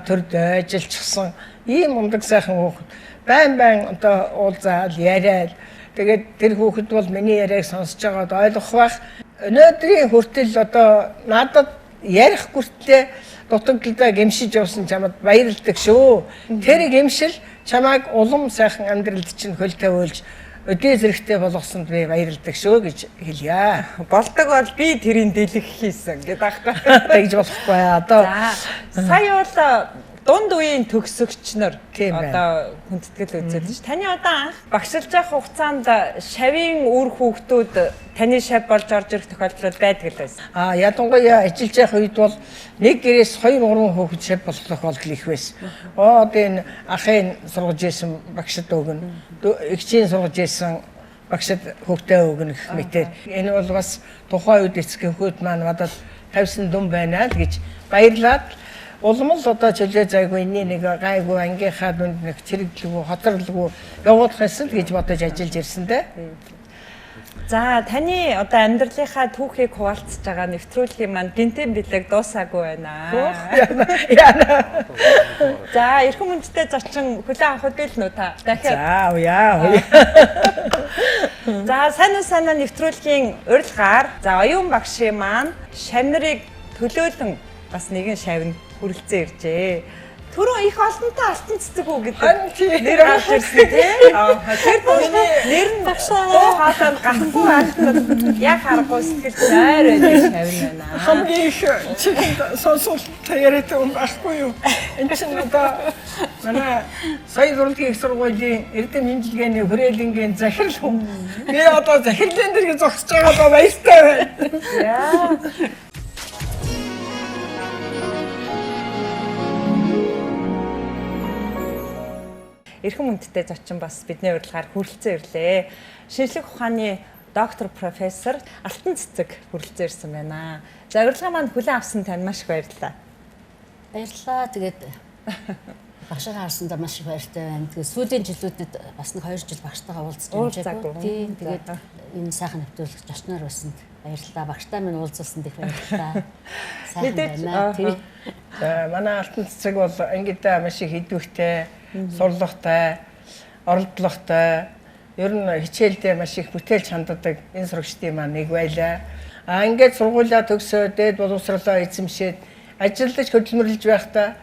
[SPEAKER 3] төрд ажиллажсан ийм ундаг сайхан хүүхэд байн одоо уулзаал яриад тэгээд тэр хүүхэд бол миний яриаг сонсож байгаад ойлгох байх. Өнөөдрийн хүртэл одоо надад ярих хүртлээр дутагдлаа гэмшиж явсан чамд баярлдаг шүү. Тэр гэмшил чамайг улам сайхан амьдралд чинь хөл тавиулж өдөө зэрэгтэй болгосонд би баярлдаг шүү гэж хэлье.
[SPEAKER 1] Болдог бол би тэрийн дэлгэх хийсэн гэдэг аахгүй.
[SPEAKER 3] Тэгж болохгүй одоо.
[SPEAKER 1] Сая бол дунд үеийн төгсөгч нар одоо хүндэтгэл үзээд ш. Таны одоо анх багшилж явах хугацаанд шавийн үр хүүхдүүд таны шав болж орж ирэх тохиолдол байдаг л байсан.
[SPEAKER 3] Ядангуяа ажиллаж явах үед бол нэг гэрээс 2-3 хүүхэд шав болох тохиолдол их байсан. Одоо энэ ахын сургаж исэн багшд өгнө. Эгчийн сургаж исэн багшд хүүхдээ өгнө гэх мэтээр. Энэ бол бас тухайн үед эцгийн хүүд маань надад тавьсан дүн байна л гэж баярлаад улам л одоо чөлөө зайгүй нэг гайгүй ангийнхаа дүнд нэг чирэгдлгүй хоцорлгүй явуулах гэсэн гэж бодож ажиллаж ирсэн дээ.
[SPEAKER 1] За таны одоо амьдралынхаа түүхийг хуваалцаж байгаа нэвтрүүлгийн маань гинтэн бэлэг дуусаагүй байна.
[SPEAKER 3] Яна.
[SPEAKER 1] За эрхэм хүндтэй зочин хүлээн авах үйл нүү та.
[SPEAKER 3] За
[SPEAKER 1] дахиад.
[SPEAKER 3] яа.
[SPEAKER 1] За сайн нэвтрүүлгийн урилгаар за оюун багшийн маань шавнарыг төлөөлөн бас нэгэн шавнд хүрэлцэн иржээ. Түрүү их олонтой алтан цэцэг үү гэдэг нэр гарч ирсэн тийм. Тэр нэр нь багшаа хаалт гахгүй алтан яг харахгүй сэтгэл зайр байдаг шавн байна.
[SPEAKER 3] Хамгийн их чихэнд сонсолттой яриад юм байхгүй юу? Энд чинь одоо манай сая зурлагийн их сургуулийн эрдэм хэмжлэгээний хүрээлэнгийн захирал хүн. Би одоо захирлын дэргээ зогсож байгаа баяртай байна.
[SPEAKER 1] Яа. Эрхэм хүндтэй зочин бас бидний урилгаар хүрэлцэн ирлээ. Шинжлэх ухааны доктор профессор Алтан цэцэг хүрэлцэн ирсэн байна. За урилгаа маань хүлээн авсан танд маш их баярлалаа.
[SPEAKER 6] Баярлалаа. Тэгээд багшаа харсандаа маш их баяртай байна. Тэгээд сүүлийн жилүүдэд бас нэг 2 жил багштайгаа уулзч амжаагүй. Тийм. Тэгээд энэ сайхан нэвтрүүлэгч очноор байсанд баярлалаа. Багштай минь уулзсан дэх баярлалаа. Сайхан байна. Тийм.
[SPEAKER 3] За манай Алтан цэцэг бол ангидаа маш их идэвхтэй, сурлагатай, оролдлоготой, ер нь хичээлдээ маш их бүтээлч ханддаг энэ сурагчдын маань нэг байлаа. Ингээд сургуулаа төгсөөд боловсролоо эзэмшээд ажиллаж хөдөлмөрлөж байхдаа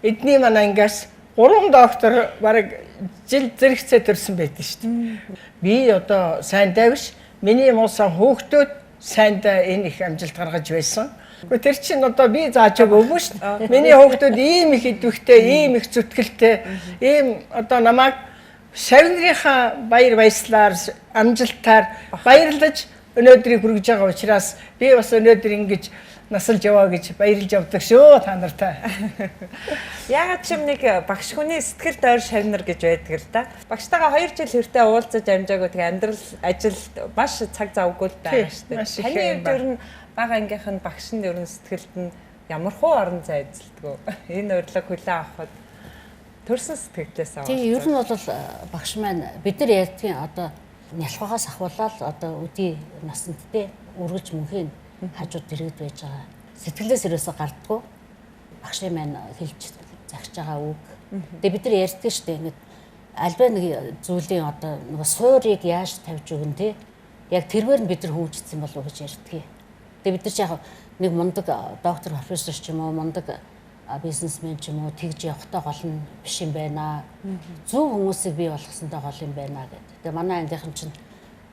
[SPEAKER 3] эдний манай ангиас 3 доктор бараг жил зэрэгцээ төрсэн байдаг шүү дээ. Би одоо сайндаа биш, миний муусан хүүхдүүд сайндаа энэ их амжилт гаргаж байсан. Гэхдээ тэр чинь одоо би зааж өгөөгүй шүү дээ. Миний хүүхдүүд ийм их идэвхтэй, ийм их зүтгэлтэй, ийм одоо намайг шавнырынхаа баяр баясгалаар амжилтаар баярлаж өнөөдрийг хүргэж байгаа учраас би бас өнөөдөр ингэж насалж яваа гэж баярлж явдаг шүү та нартай.
[SPEAKER 1] Яагаад ч юм нэг багш хүний сэтгэл дойр шавнар гэж байдаг л да. Багштайгаа 2 жил хэртээ уулзаж амжаагүй тэгээ амьдрал ажил маш цаг завгүй л байгаа шүү дээ. Таны хувьд ер нь бага ангийнх нь багш нь ер нь сэтгэлд нь ямар хуу орон зай эзэлдэг вэ? Энэ урилга хүлээн авахд төрсэн сэтгэлээс авах.
[SPEAKER 9] Тийм ер нь бол багш маань бид нар ярьдгийн одоо нялхагаас ахуулаад одоо өдий насанд те үргэлж мөнхийн хажууд дэргэд байж байгаа. Сэтгэлээс ерөөсө гардггүй. Багшийн маань хэлж загч байгаа үг. Тэгээ бид нар ярьдаг шүү дээ. Ингээд альбаа нэг зүйлийн одоо нэг суурийг яаж тавьж өгөн те. Яг тэргээр нь бид нар хөгжсөн болов уу гэж ярьдаг. Тэгээ бид нар ч яг нэг мундаг доктор профессор ч юм уу мундаг бизнесмен ч юм уу тэгж явахтай гол нь биш юм байна. Зөв хүмүүсийг бий болгосонтой гол юм байна гэдэг. Тэгээ манай ангийнхан чинь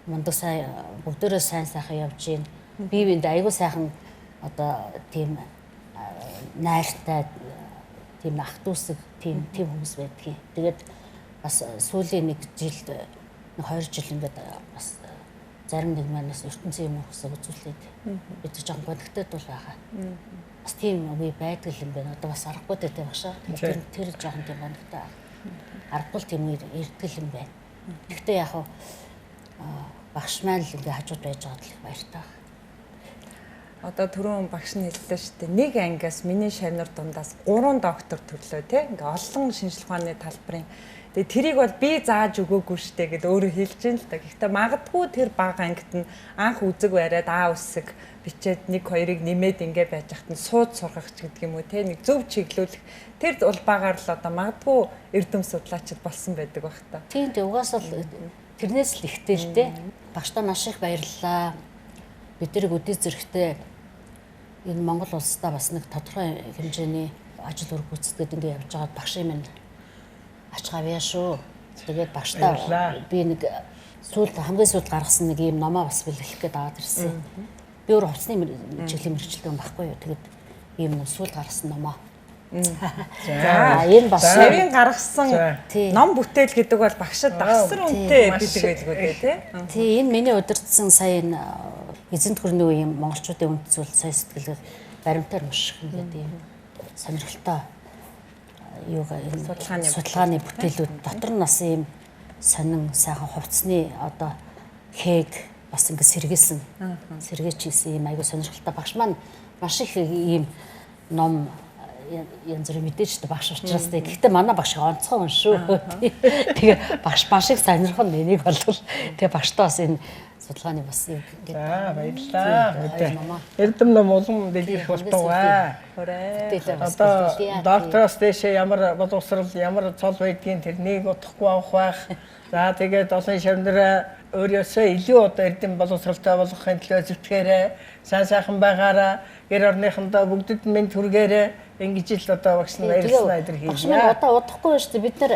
[SPEAKER 9] мундаг сайн бүгдээрээ сайн сайхан явж гин. Бие биендээ айгүй сайхан одоо тийм найртай тийм ах дүүсэг тийм хүмүүс байдгийг. Тэгээд бас сүүлийн нэг жилд 2 жил ингээд бас зарим нэг манаас ертөнцийн юм хөсөг үзүүлээд бид жоохон бодогдод бол байгаа. Бас тийм үе байдаг юм байна. Одоо бас аргагүй дээ багшаа. Тэр жоохон тийм бодогдоо. Аргагүй тийм ирдэг юм байна. Гэхдээ яг багш маань л ингээд хажууд байж байгаа л баяртай.
[SPEAKER 1] Одоо түрүүн багш нь хэллээ шүү дээ. Нэг ангиас миний шавнар дундаас 3 доктор төрлөө тий. Ингээ олон шинжилгээ ухааны талбарын. Тэгээ тэрийг бол би зааж өгөөгүй шүү дээ гэд өөрөө хэлж ин л та. Гэхдээ магадгүй тэр бага ангид нь анх үзэг бариад үсэг бичээд 1-2-ыг нэмээд ингээ байж хат нь сууд сургах ч гэдэг юм уу тий. Нэг зөв чиглүүлэх тэр улбаагаар л одоо магадгүй эрдэм судлаачид болсон байдаг байх та.
[SPEAKER 9] Тийм дээ угаасаа тэрнээс л ихтэй л дээ. Багштаа маш их баярлалаа. Бидний өдий зэрэгтэй энэ Монгол улсдаа бас нэг тодорхой хэмжээний ажил үр гүйцэтгэд ингэ явж байгаа багшийн минь ач гавьяа шүү. Тэгээд багштаа би нэг хамгийн сүүлд гаргасан нэг юм номоо бас бэлгэлэх гээд аваад ирсэн. Би өөр хувцсны чиглэлийн мэргэжилтэн байхгүй юу. Тэгээд ийм сүүлд гаргасан номоо.
[SPEAKER 1] За энэ бас шавийн гаргасан ном бүтээл гэдэг бол багшд дагсар үнэтэй бидэг байлгүй тий.
[SPEAKER 9] Тий энэ миний удирдсан сая энэ эзэнт гүрний үеийн монголчуудын үндэс зүйл сая сэтгэлээр баримтаар унших гэдэг юм сонирхолтой юугаа судалгааны бүтээлүүд дотор нь бас ийм сонин сайхан хувцсны одоо хээг бас ингэ сэргээч хийсэн ийм айгу сонирхолтой багш маань маш их ийм ном янз бүрийн мэдээж багш учраас тийм. Гэхдээ манай багш онцгой шүү. Тэгээ багш маш их сонирхон энийг болвол тэгээ багштаа бас энэ судалгааны бас юм гэдэг.
[SPEAKER 3] Баярлалаа. Эрдэм ном улам дэлгэрэх болтугай. Одоо доктороос дэше ямар боловсрал ямар цол байдгийг тэрнийг утахгүй авах байх. За тэгээд олон шавнараа өөрөөсөө илүү одоо эрдэм боловсралтай болгохын төлөө зүтгээрээ сайн сайхан байгаараа гэр орныхондоо бүгдэд минь түргээрээ ингэж л одоо багш нар баярлалаа өдр хийлээ.
[SPEAKER 9] Багш нар одоо удахгүй шүү дээ бид нар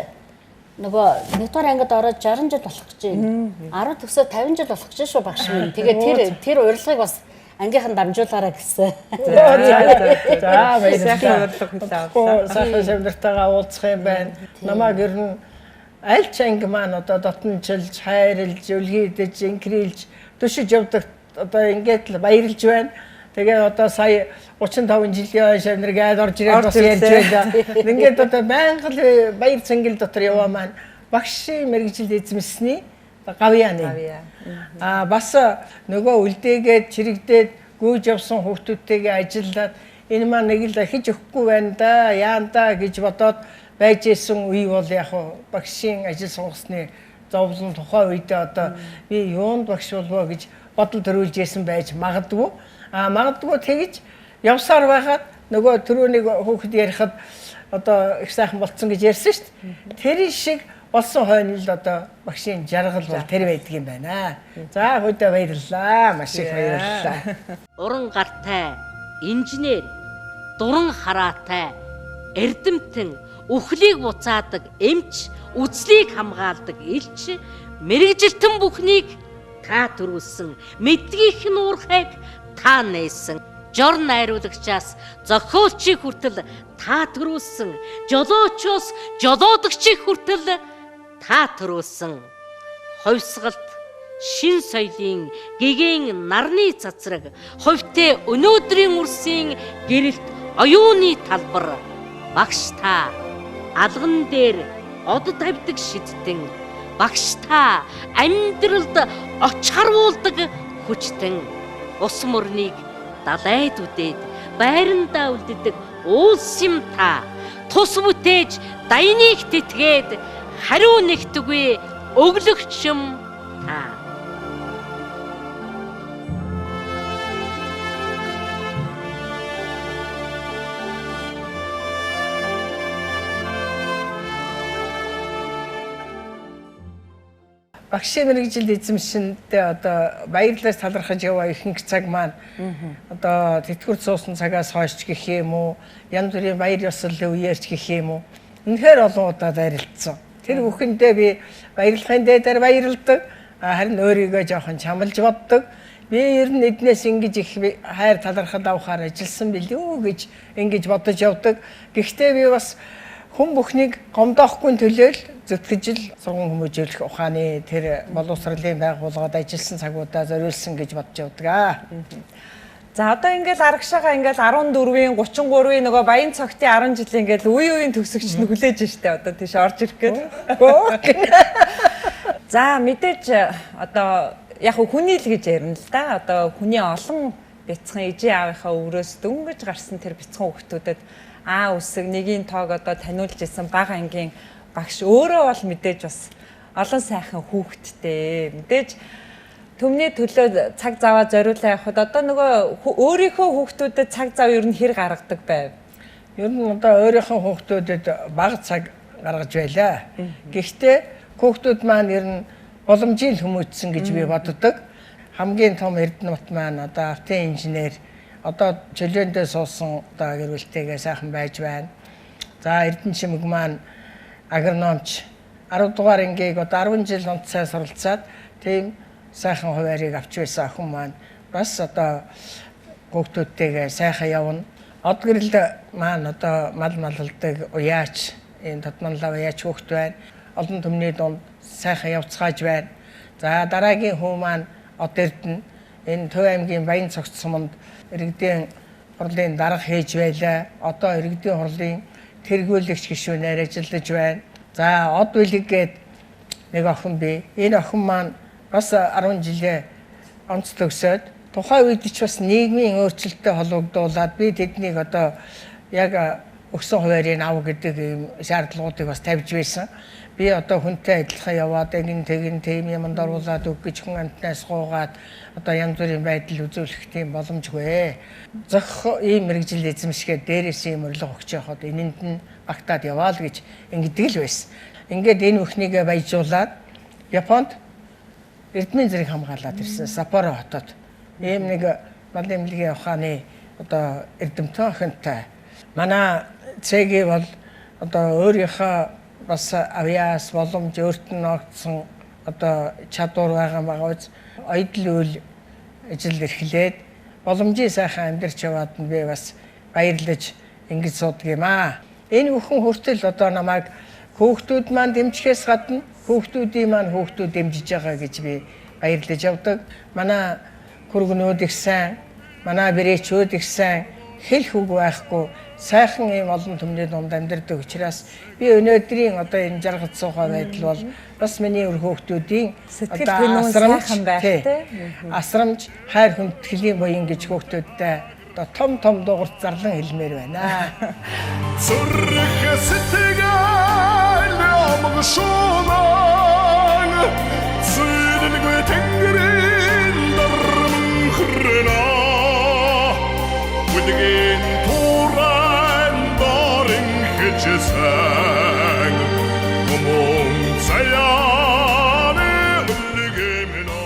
[SPEAKER 9] нөгөө 1-р ангид ороод 60 жил болох гэж байна. 10 төгсөө 50 жил болох гэж шүү багш минь. Тэгээд тэр урилгыг бас ангийнхан дамжуулаарай гэсэн.
[SPEAKER 3] За баярлалаа. Сайхан шавнартайгаа уулзах юм байна. Намайг ер нь аль ч анги маань одоо дотночилж, хайрлж, үлгийдэж, инкрилж, төшөж явдаг одоо ингээд л баярлж байна. Тэгээ одоо сая 35 жилийн шавнарыг айд орж ирээд бас ярьж байна. Ингээд одоо байнга л баяр цангил дотор яваа маань багшийн мэргэжил эзэмсний гавьяаны. Бас нөгөө үлдээгээд чирэгдээд гүйж явсан хүүхдүүдтэйгээ ажиллаад энэ маань нэг л хэж өгөхгүй байна да, яанда гэж бодоод байж исэн үе бол яг багшийн ажил сонгосны зовлон тухай үедээ одоо би юунд багш болвоо гэж бодол төрүүлж исэн байж магадгүй. Магадгүй тэгж явсаар байгаад нөгөө түрүүнийг хүүхэд ярихад одоо их сайхан болцсон гэж ярьсан шүү дээ. Тэр шиг болсон хойно л одоо багшийн жаргал бол тэр байдаг юм байна. За хөөдөө баярлалаа. Маш их баярлалаа.
[SPEAKER 10] Уран гартай, инженер, дуран хараатай, эрдэмтэн үхлийг буцаадаг эмч, үзлийг хамгаалдаг элч, мэрэгжилтэн бүхнийг та төрүүлсэн, мэдгийнх нь уурхайг та нээсэн. Жор найруулагчаас зохиолчийг хүртэл та төрүүлсэн, жолоочоос жолоодогчийг хүртэл та төрүүлсэн. Ховсгалт шин соёлын гэгээн нарны цацраг, ховтэй өнөөдрийн үрсийн гэрэлт оюуны талбар. Багш та алган дээр од тавьдаг шидтэн, багш та амьдралд оч харуулдаг хүчтэн. Ус мөрнийг далайд үдээд байрандаа үлддэг уулс юм та. Тус бүтээж дайныг тэтгээд хариу нэгтгүй өглөгчм та.
[SPEAKER 3] Багшийн мэрэгжил эзэмшиндээ одоо баярлалаас талархаж яваа ихэнх цаг маань одоо тэтгэврт суусан цагаас хойш гэх юм уу, янз бүрийн баяр ёслолын үеэрч гэх юм уу, үнэхээр олон удаа байрлалцсан. Тэр бүхэндээ би баярлахын дээр баярлдаг, харин өөрийгөө жоохон чамлж боддог. Би ер нь эднээс ингэж их хайр талархал авахаар ажилласан билүү гэж ингэж бодож явдаг. Гэхдээ би бас хүн бүхнийг гомдоохгүй төлөөл зүтгэжил сургууль хүмүүжүүлэх ухааны тэр боловсролын байгууллагад ажилласан цагуудаа зориулсан гэж бодож явдаг.
[SPEAKER 1] За одоо ингээл арагшаага ингээл 14-ийн 33-ийн нөгөө баян цогтын 10 жилийн ингээл үе үеийн төгсөгч нь хүлээж штэ одоо тийш орж ирэх гээд. За мэдээж одоо яг хүний л гэж ярина л да. Одоо хүний олон бяцхан ижээ аавынхаа өврөөс дөнгөж гарсан тэр бяцхан хүүхдүүдэд үсэг нэгийн тоог одоо таниулж исэн бага ангийн багш өөрөө бол мэдээж бас олон сайхан хүүхдтэй. Мэдээж төмний төлөө цаг заваа зориулаа явахад одоо нөгөө өөрийнхөө хүүхдүүдэд цаг зав ер нь хэр гаргадаг байв?
[SPEAKER 3] Ер нь одоо өөрийнхөө хүүхдүүдэд бага цаг гаргаж байлаа. Гэхдээ хүүхдүүд маань ер нь боломжийн хүмүүжсэн гэж би боддог. Хамгийн том эрдэнэт маань одоо автын инженер, одоо чөлөөндөө суусан одоо гэрүүлтэйгээ сайхан байж байна. За Эрдэнэ Шимэг маань агрономч 10 дугаар ангийг одоо 10 жил онцгой суралцаад тийм сайхан хуваарийг авч байсан охин маань бас одоо хүүхдүүдтэйгээ сайхан явна. Од гэрэл маань одоо мал малалдаг уяач, энэ татманлаа уяач хүүхд байна. Олон түмний дунд сайхан явцгааж байна. За дараагийн хүү маань од Эрдэнэ энэ Төв аймгийн Баян цогц суманд иргэдийн хурлын дарга хийж байлаа. Одоо иргэдийн хурлын тэргүүлэгч гишүүнээр ажиллаж байна. За од Билэг гээд нэг охин бий. Энэ охин маань бас 10 жилээ онц төгсөөд тухайн үед ч бас нийгмийн өөрчлөлтөд холбогдуулаад би тэднийг одоо яг өгсөн хуваарийг ав гэдэг ийм шаардлагуудыг бас тавьж байсан. Би одоо хүнтэй адилхан яваад тэгин тийм юмд оруулаад өг гэж хүн амтнаас гуугаад одоо янз бүрийн байдал үзүүлэх тийм боломжгүй. Зөх ийм мэрэгжил эзэмшгээд дээрээс ийм өрлөг өгч явахад энэнд нь багтаад яваа л гэж ингэдэг л байсан. Ингээд энэ бүхнийгээ баяжуулаад Японд эрдмийн зэрэг хамгаалаад ирсэн Саппоро хотод. Ийм нэг малын эмнэлгийн ухааны одоо эрдэмтэн охинтой. Манай цэгийн бол одоо өөрийнхөө бас авьяас боломж өөрт нь огцсон одоо чадвар байгаа үз ойдл үйл ажил эрхлээд боломжийн сайхан амьдарч яваад нь би бас баярлаж ингэж суудаг юм аа. Энэ бүхэн хүртэл одоо намайг хүүхдүүд маань дэмжихээс гадна хүүхдүүдийн маань хүүхдүүд дэмжиж байгаа гэж би баярлаж явдаг. Манай хөргөнүүд их сайн, манай бэрээчүүд их сайн, хэлэх үг байхгүй сайхан ийм олон түмний дунд амьдардаг учраас би өнөөдрийн одоо энэ жаргал суугаа байдал бол бас миний өр хүүхдүүдийн
[SPEAKER 1] сэтгэл тэнүүн сайхан байх
[SPEAKER 3] асрамж хайр хүндэтгэлийн буян гэж хүүхдүүдтэй одоо том дуурт зарлан хэлмээр байна.
[SPEAKER 11] Зүрх сэтгэл амгшуунан зүрхгүй тэнгэрийн дармхрена үдгэн туран дорин хэчсэн гомон саяны үлгэмнэ.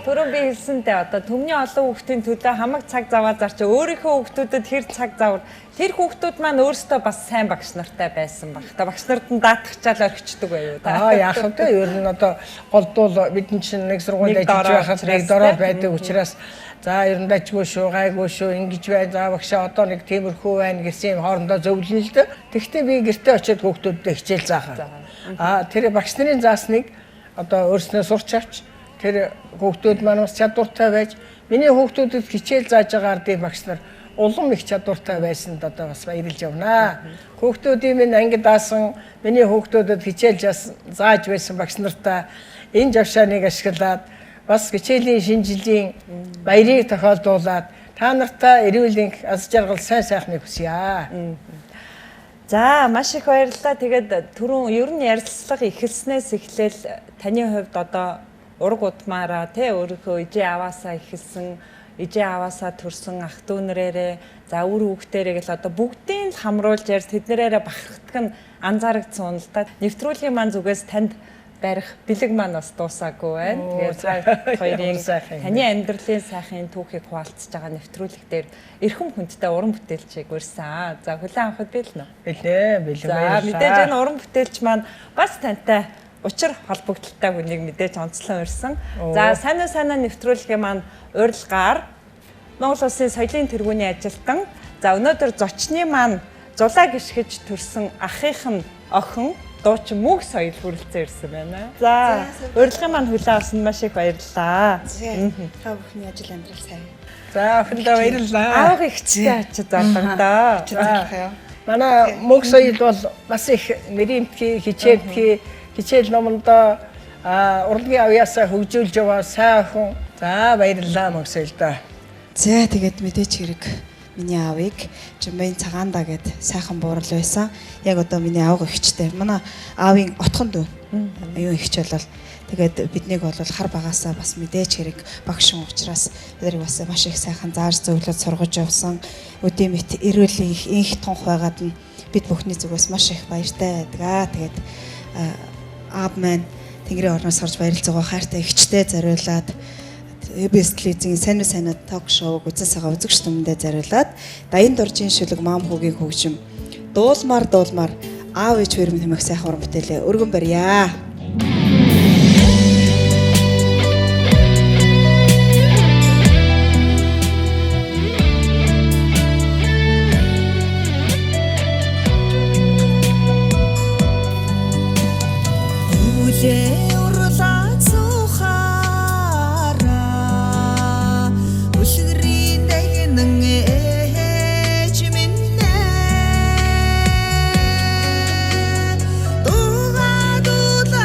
[SPEAKER 1] Түрүүн би хэлсэнтэй одоо төмний олон хүүхдийн төлөө хамаг цаг зав зарч өөрийнхөө хүүхдүүдэд тэр цаг зав тэр хүүхдүүд маань өөрсдөө бас сайн багш нартай байсан баг. Та багш нарт нь даатгачаал орхичдөг байв та.
[SPEAKER 3] Яах вэ? Ер нь одоо голдуул бидний чинь нэг сургууль ажиллаж байхад нэг дорой байдаг учраас за ер нь дажгүй шүү, гайгүй шүү, ингэж бай. За багшаа одоо нэг тиймэрхүү байна гэсэн юм хоорондоо зөвлөн л дээ. Тэгвэл би гэртээ очиод хүүхдүүдэд хичээл заахаа. Тэр багш нарын заасныг одоо өөрснөө сурч авч тэр хүүхдүүд маань бас чадвартай байж миний хүүхдүүдэд хичээл зааж байгаа ардын багш нар улам их чадвартай байсанд одоо бас баярлж явнаа. Хүүхдүүдийн минь анги даасан миний хүүхдүүдэд хичээл зааж байсан багш нартаа энэ жавшааныг ашиглаад бас хичээлийн шинэ жилийн баярыг тохиолдуулаад та нартай эрүүл аз жаргал сайн сайхныг хүсье.
[SPEAKER 1] За маш их баярлалаа. Тэгээд түрүүн ер нь ярилцлага эхэлснээс эхлээл таны хувьд одоо ураг удмаараа тэ өөрийнхөө ижээ аваасаа эхэлсэн, ижээ аваасаа төрсэн ах дүүнэрээрээ за үр хүүхдээрээ гэл одоо бүгдийг л хамруулж ярьж тэднэрээрээ бахархдаг нь анзаарагдсан л да. Нэвтрүүлгийн маань зүгээс танд барих бэлэг маань бас дуусаагүй байна. Тэгээд хоёрын таны амьдралын сайхын түүхийг хуваалцж байгаа нэвтрүүлэг дээр эрхэм хүндтэй уран бүтээлчийг урьсан. За хүлээн авахд бэлэн үү?
[SPEAKER 3] Бэлэн.
[SPEAKER 1] За мэдээж энэ уран бүтээлч маань бас тантай учир холбогдолтой хүнийг мэдээж онцлон урьсан. За сайн нэвтрүүлгийн маань урилгаар Монгол Улсын соёлын тэргүүний ажилтан за өнөөдөр зочны маань зулаа гიშгэж төрсэн ахих нь охин дуучин мөг соёл хүрэлцэн ирсэн байна. За урилгын маань хүлээн авсанд маш их баярлалаа.
[SPEAKER 4] Та бүхний ажил амьдрал сайн.
[SPEAKER 3] За охиндоо баярлалаа.
[SPEAKER 1] Аав ихтэй очиж залгадаа.
[SPEAKER 3] Манай мөг соёл бол бас их нэрэмтгий хичээл номондоо урлагийн авьяасаа хөгжүүлж яваа сайн охин. За баярлалаа мөг соёлдоо.
[SPEAKER 4] За тэгээд мэдээч хэрэг миний аавыг Жимбайн цагаандаа гэд сайхан буурал байсан. Яг одоо миний аав эгчтэй. Манай аавын отхон дүү. Аюун эгч болол тэгээд биднийг бол хар багасаа бас мэдээч хэрэг багш учраас биднийг бас маш их сайхан зааж зөвлөд сургаж явсан. Өдөө мэт эрүүл инх тунх байгаад нь бид бүхний зүгээс маш их баяртай байдаг. Тэгээд аав маань Тэнгэрийн орноос орж баярлцгаа хайртай эгчтэй зориулаад ЭБС телевизийн сайн ток шоуг үзэж байгаа үзэгч түмэндээ зориулаад Даян дуржийн шүлэг маам хүүгийн хөгжим дуулмаар аав ээж хоёр минь хэмээх сайхан уран бүтээлээ өргөн барья.
[SPEAKER 12] Дуга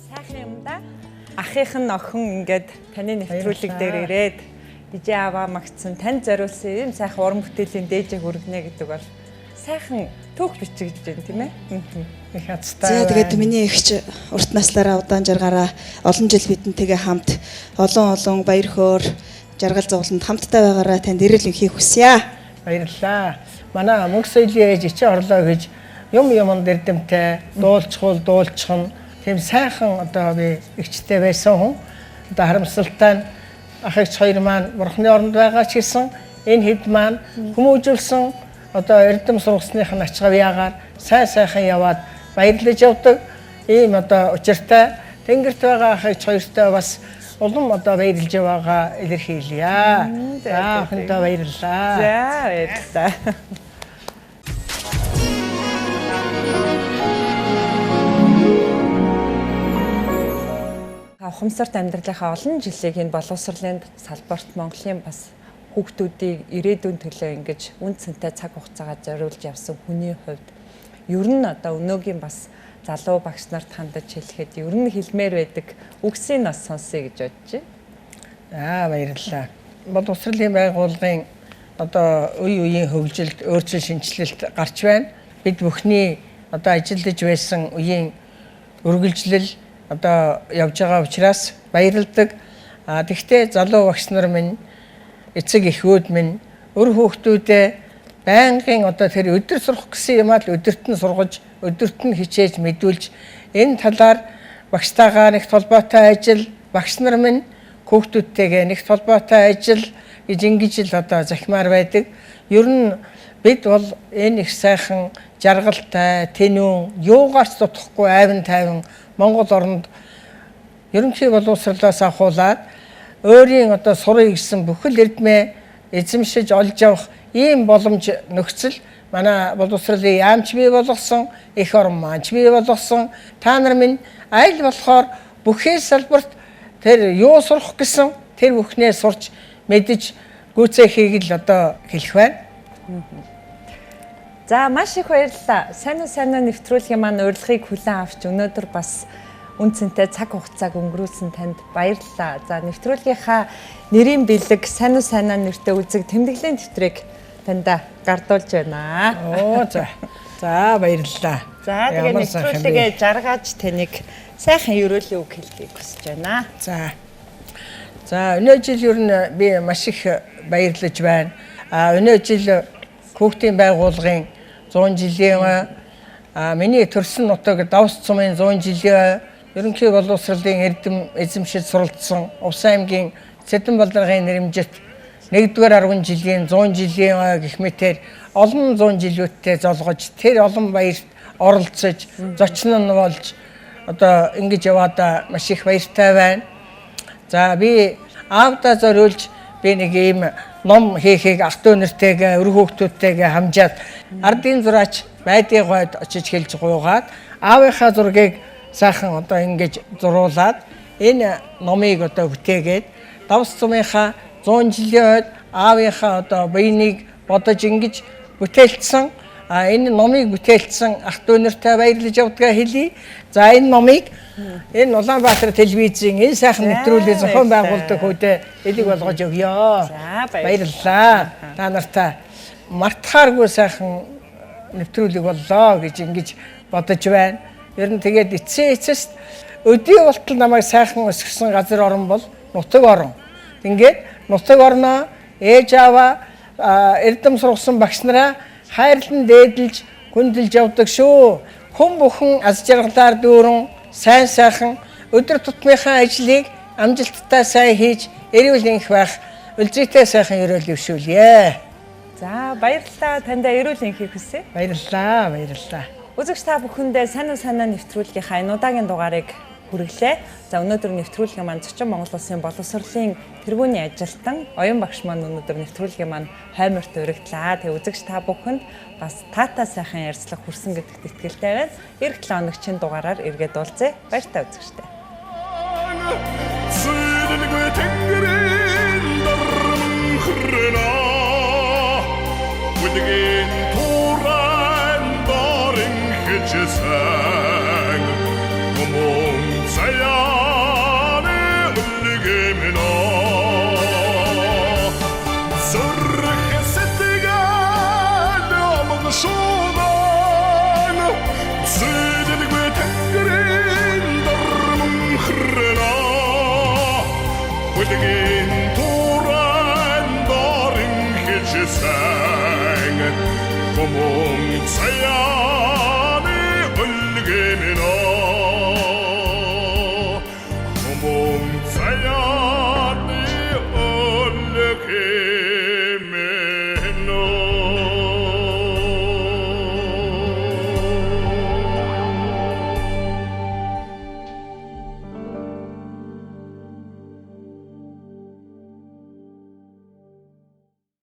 [SPEAKER 1] Сайхан юм да. Ахынх нь охин ингээд таны нэвтрүүлэг дээр ирээд ижээ аваа магтсан тань зориулсан юм сайхан уран бүтээлийн дээжээ хүргэнэ гэдэг бол сайхан түүх бичигдэж байна тийм ээ.
[SPEAKER 3] Их хацтай.
[SPEAKER 4] За тэгээд миний эгч урт наслаараа удаан жаргаараа олон жил бидэнтэйгээ хамт олон баяр хөөр жаргал зовлонд хамтдаа байгаараа танд ирэл хийх хүсье.
[SPEAKER 3] Баярлалаа. Манай мөнх соёлын ээж ичээ орлоо гэж юмд эрдэмтэй дуулчихна. Тийм сайхан одоо би эгчтэй байсан хүн. Одоо харамсалтай нь ах эгч хоёр маань бурхны оронд байгаа ч гэсэн энэ хэд маань хүмүүжүүлсэн одоо эрдэм сургасных нь ач авьяагаар сайхан яваад баярлаж явдаг. Ийм одоо учиртай тэнгэрт байгаа ах эгч хоёртой бас улам одоо баярлж яваагаа илэрхийлье. За охиндоо баярлалаа.
[SPEAKER 1] За баярлалаа. Ухамсарт амьдралынхаа олон жилийг энэ боловсролын салбарт Монголын бас хүүхдүүдийг ирээдүйн төлөө ингэж үн цэнтэй цаг хугацаагаа зориулж явсан хүний хувьд ер нь одоо өнөөгийн бас залуу багш нарт хандаж хэлэхэд ер нь хэлмээр байдаг үгсийг бас сонсъё гэж бодож байна.
[SPEAKER 3] Баярлалаа. Боловсролын байгууллагын одоо үеийн хөгжилд өөрчлөлт шинжилэлт гарч байна. Бид бүхний одоо ажиллаж байсан үеийн үргэлжлэл одоо явж байгаа учраас баярлалдаг. Тэгвэл залуу багш нар минь эцэг эхүүд минь өр хүүхдүүдээ байнгын одоо тэр өдөр сурах гэсэн юм аа л өдөрт нь сургаж, өдөрт нь хичээж мэдүүлж энэ талаар багштайгаа нэгт холбоотой ажил, багш нар минь хүүхдүүдтэйгээ нэгт холбоотой ажил гэж ингэж л одоо захимаар байдаг. Ер нь бид бол энэ их сайхан жаргалтай, тэнүүн, юугаарч дутхгүй айван тайван Монгол оронд ерөнхий боловсролоос ахуулаад өөрийн одоо сурыг гэсэн бүхэл эрдмээ эзэмшиж олж авах ийм боломж нөхцөл манай боловсролын яамч бий болгосон, эх орон маань бий болгосон. Та нар минь аль болохоор бүхий салбарт тэр юу сурах гэсэн тэр бүхнээ сурч мэдж гүйцэхийг л одоо хэлэх байна.
[SPEAKER 1] За маш их баярлалаа. Сайн нэвтрүүлгийн маань урилгыг хүлээн авч өнөөдөр бас үн цэнтэй цаг хугацааг өнгөрүүлсэн танд баярлалаа. За нэвтрүүлгийнхаа нэрийн бэлэг сайн нэртэй үзэг тэмдэглэлийн нэвтрийг танда гардуулж байна.
[SPEAKER 3] За баярлалаа.
[SPEAKER 1] За тэгээ нэвтрүүлгээ жаргаж таныг сайхан ерөөлийн үг хэлхийг хүсэж байна.
[SPEAKER 3] За өнөө жил ер нь би маш их баярлаж байна. Өнөө жил хүүхдийн байгууллагын 100 жилийн миний төрсөн нутаг Давс цумын 100 жилийн ерөнхий боловсролын эрдэм эзэмшил суралцсан Увс аймгийн Цэдэн баларгын нэрэмжит 1-р 10 жилийн 100 жилийн гэх мэтээр олон 100 жилүүдтэй золгож тэр олон баярт оролцож зочин нь болж одоо ингэж яваад маш их баяртай байна. За би аавда зориулж би нэг ийм ном хийхийг ах トゥ нэртэйгээ өр хүүхдүүдтэйгээ хамжаад ардын зураач байдгийн гойд очиж хэлж гуугаад аавынхаа зургийг сайхан одоо ингэж зуруулаад энэ номыг одоо бүтээгээд Давс цумынхаа 100 жилийн ойд аавынхаа одоо биенийг бодож ингэж бүтээлсэн энэ номыг бүтээлсэн ах トゥ нэртэй баярлаж явдгаа хэлье. За энэ номыг энэ Улаанбаатар телевизийн энэ сайхан нэвтрүүлгийн зохион байгуулдаг хүйдээ элэг болгож өгье. Баярлалаа. Та нартай мартахааргүй сайхан нэвтрүүлэг боллоо гэж ингэж бодож байна. Ер нь тэгээд эцэст өдий болтол намайг сайхан өсгсөн газар орон бол нутаг орон. Ингээд нутаг орноо ээж аваа эрдэм сургасан багш нараа хайрлан дээдэлж хүндэлж явдаг шүү. Хүн бүхэн аз жаргалаар дүүрэн сайхан өдөр тутмынхаа ажлыг амжилттай сайн хийж эрүүл энх байх үлзийтэй сайхан ерөөл өвшүүлье.
[SPEAKER 1] За баярлалаа. Танда эрүүл энхийг хүсье.
[SPEAKER 3] Баярлалаа.
[SPEAKER 1] Үзэгч та бүхэндээ сайн нэвтрүүлгийнхаа энэ удаагийн дугаарыг хүргэлээ. За өнөөдөр нэвтрүүлгийн маань Зочин Монгол Улсын боловсролын тэргүүний ажилтан оюун багш маань өнөөдөр нэвтрүүлгийн маань хойморт өргөдлөө. Тэгээ үзэгч та бүхэнд бас таатай сайхан ярьцлага хүрсэн гэдэгт итгэлтэй байна. Эх 7 өнөгчийн дугаараар эргээд уулзъя. Баяртай үзэгчтэй.
[SPEAKER 11] хрена Үдгийн туран дорин хэчсэн Гомон цаяны үлгэмнэ Сөрх сэтгэн амг шунан Сэдэлгүй тэнгэрийн дармын хрена Үдгийн туран дорин хэчсэн Гомон цаяны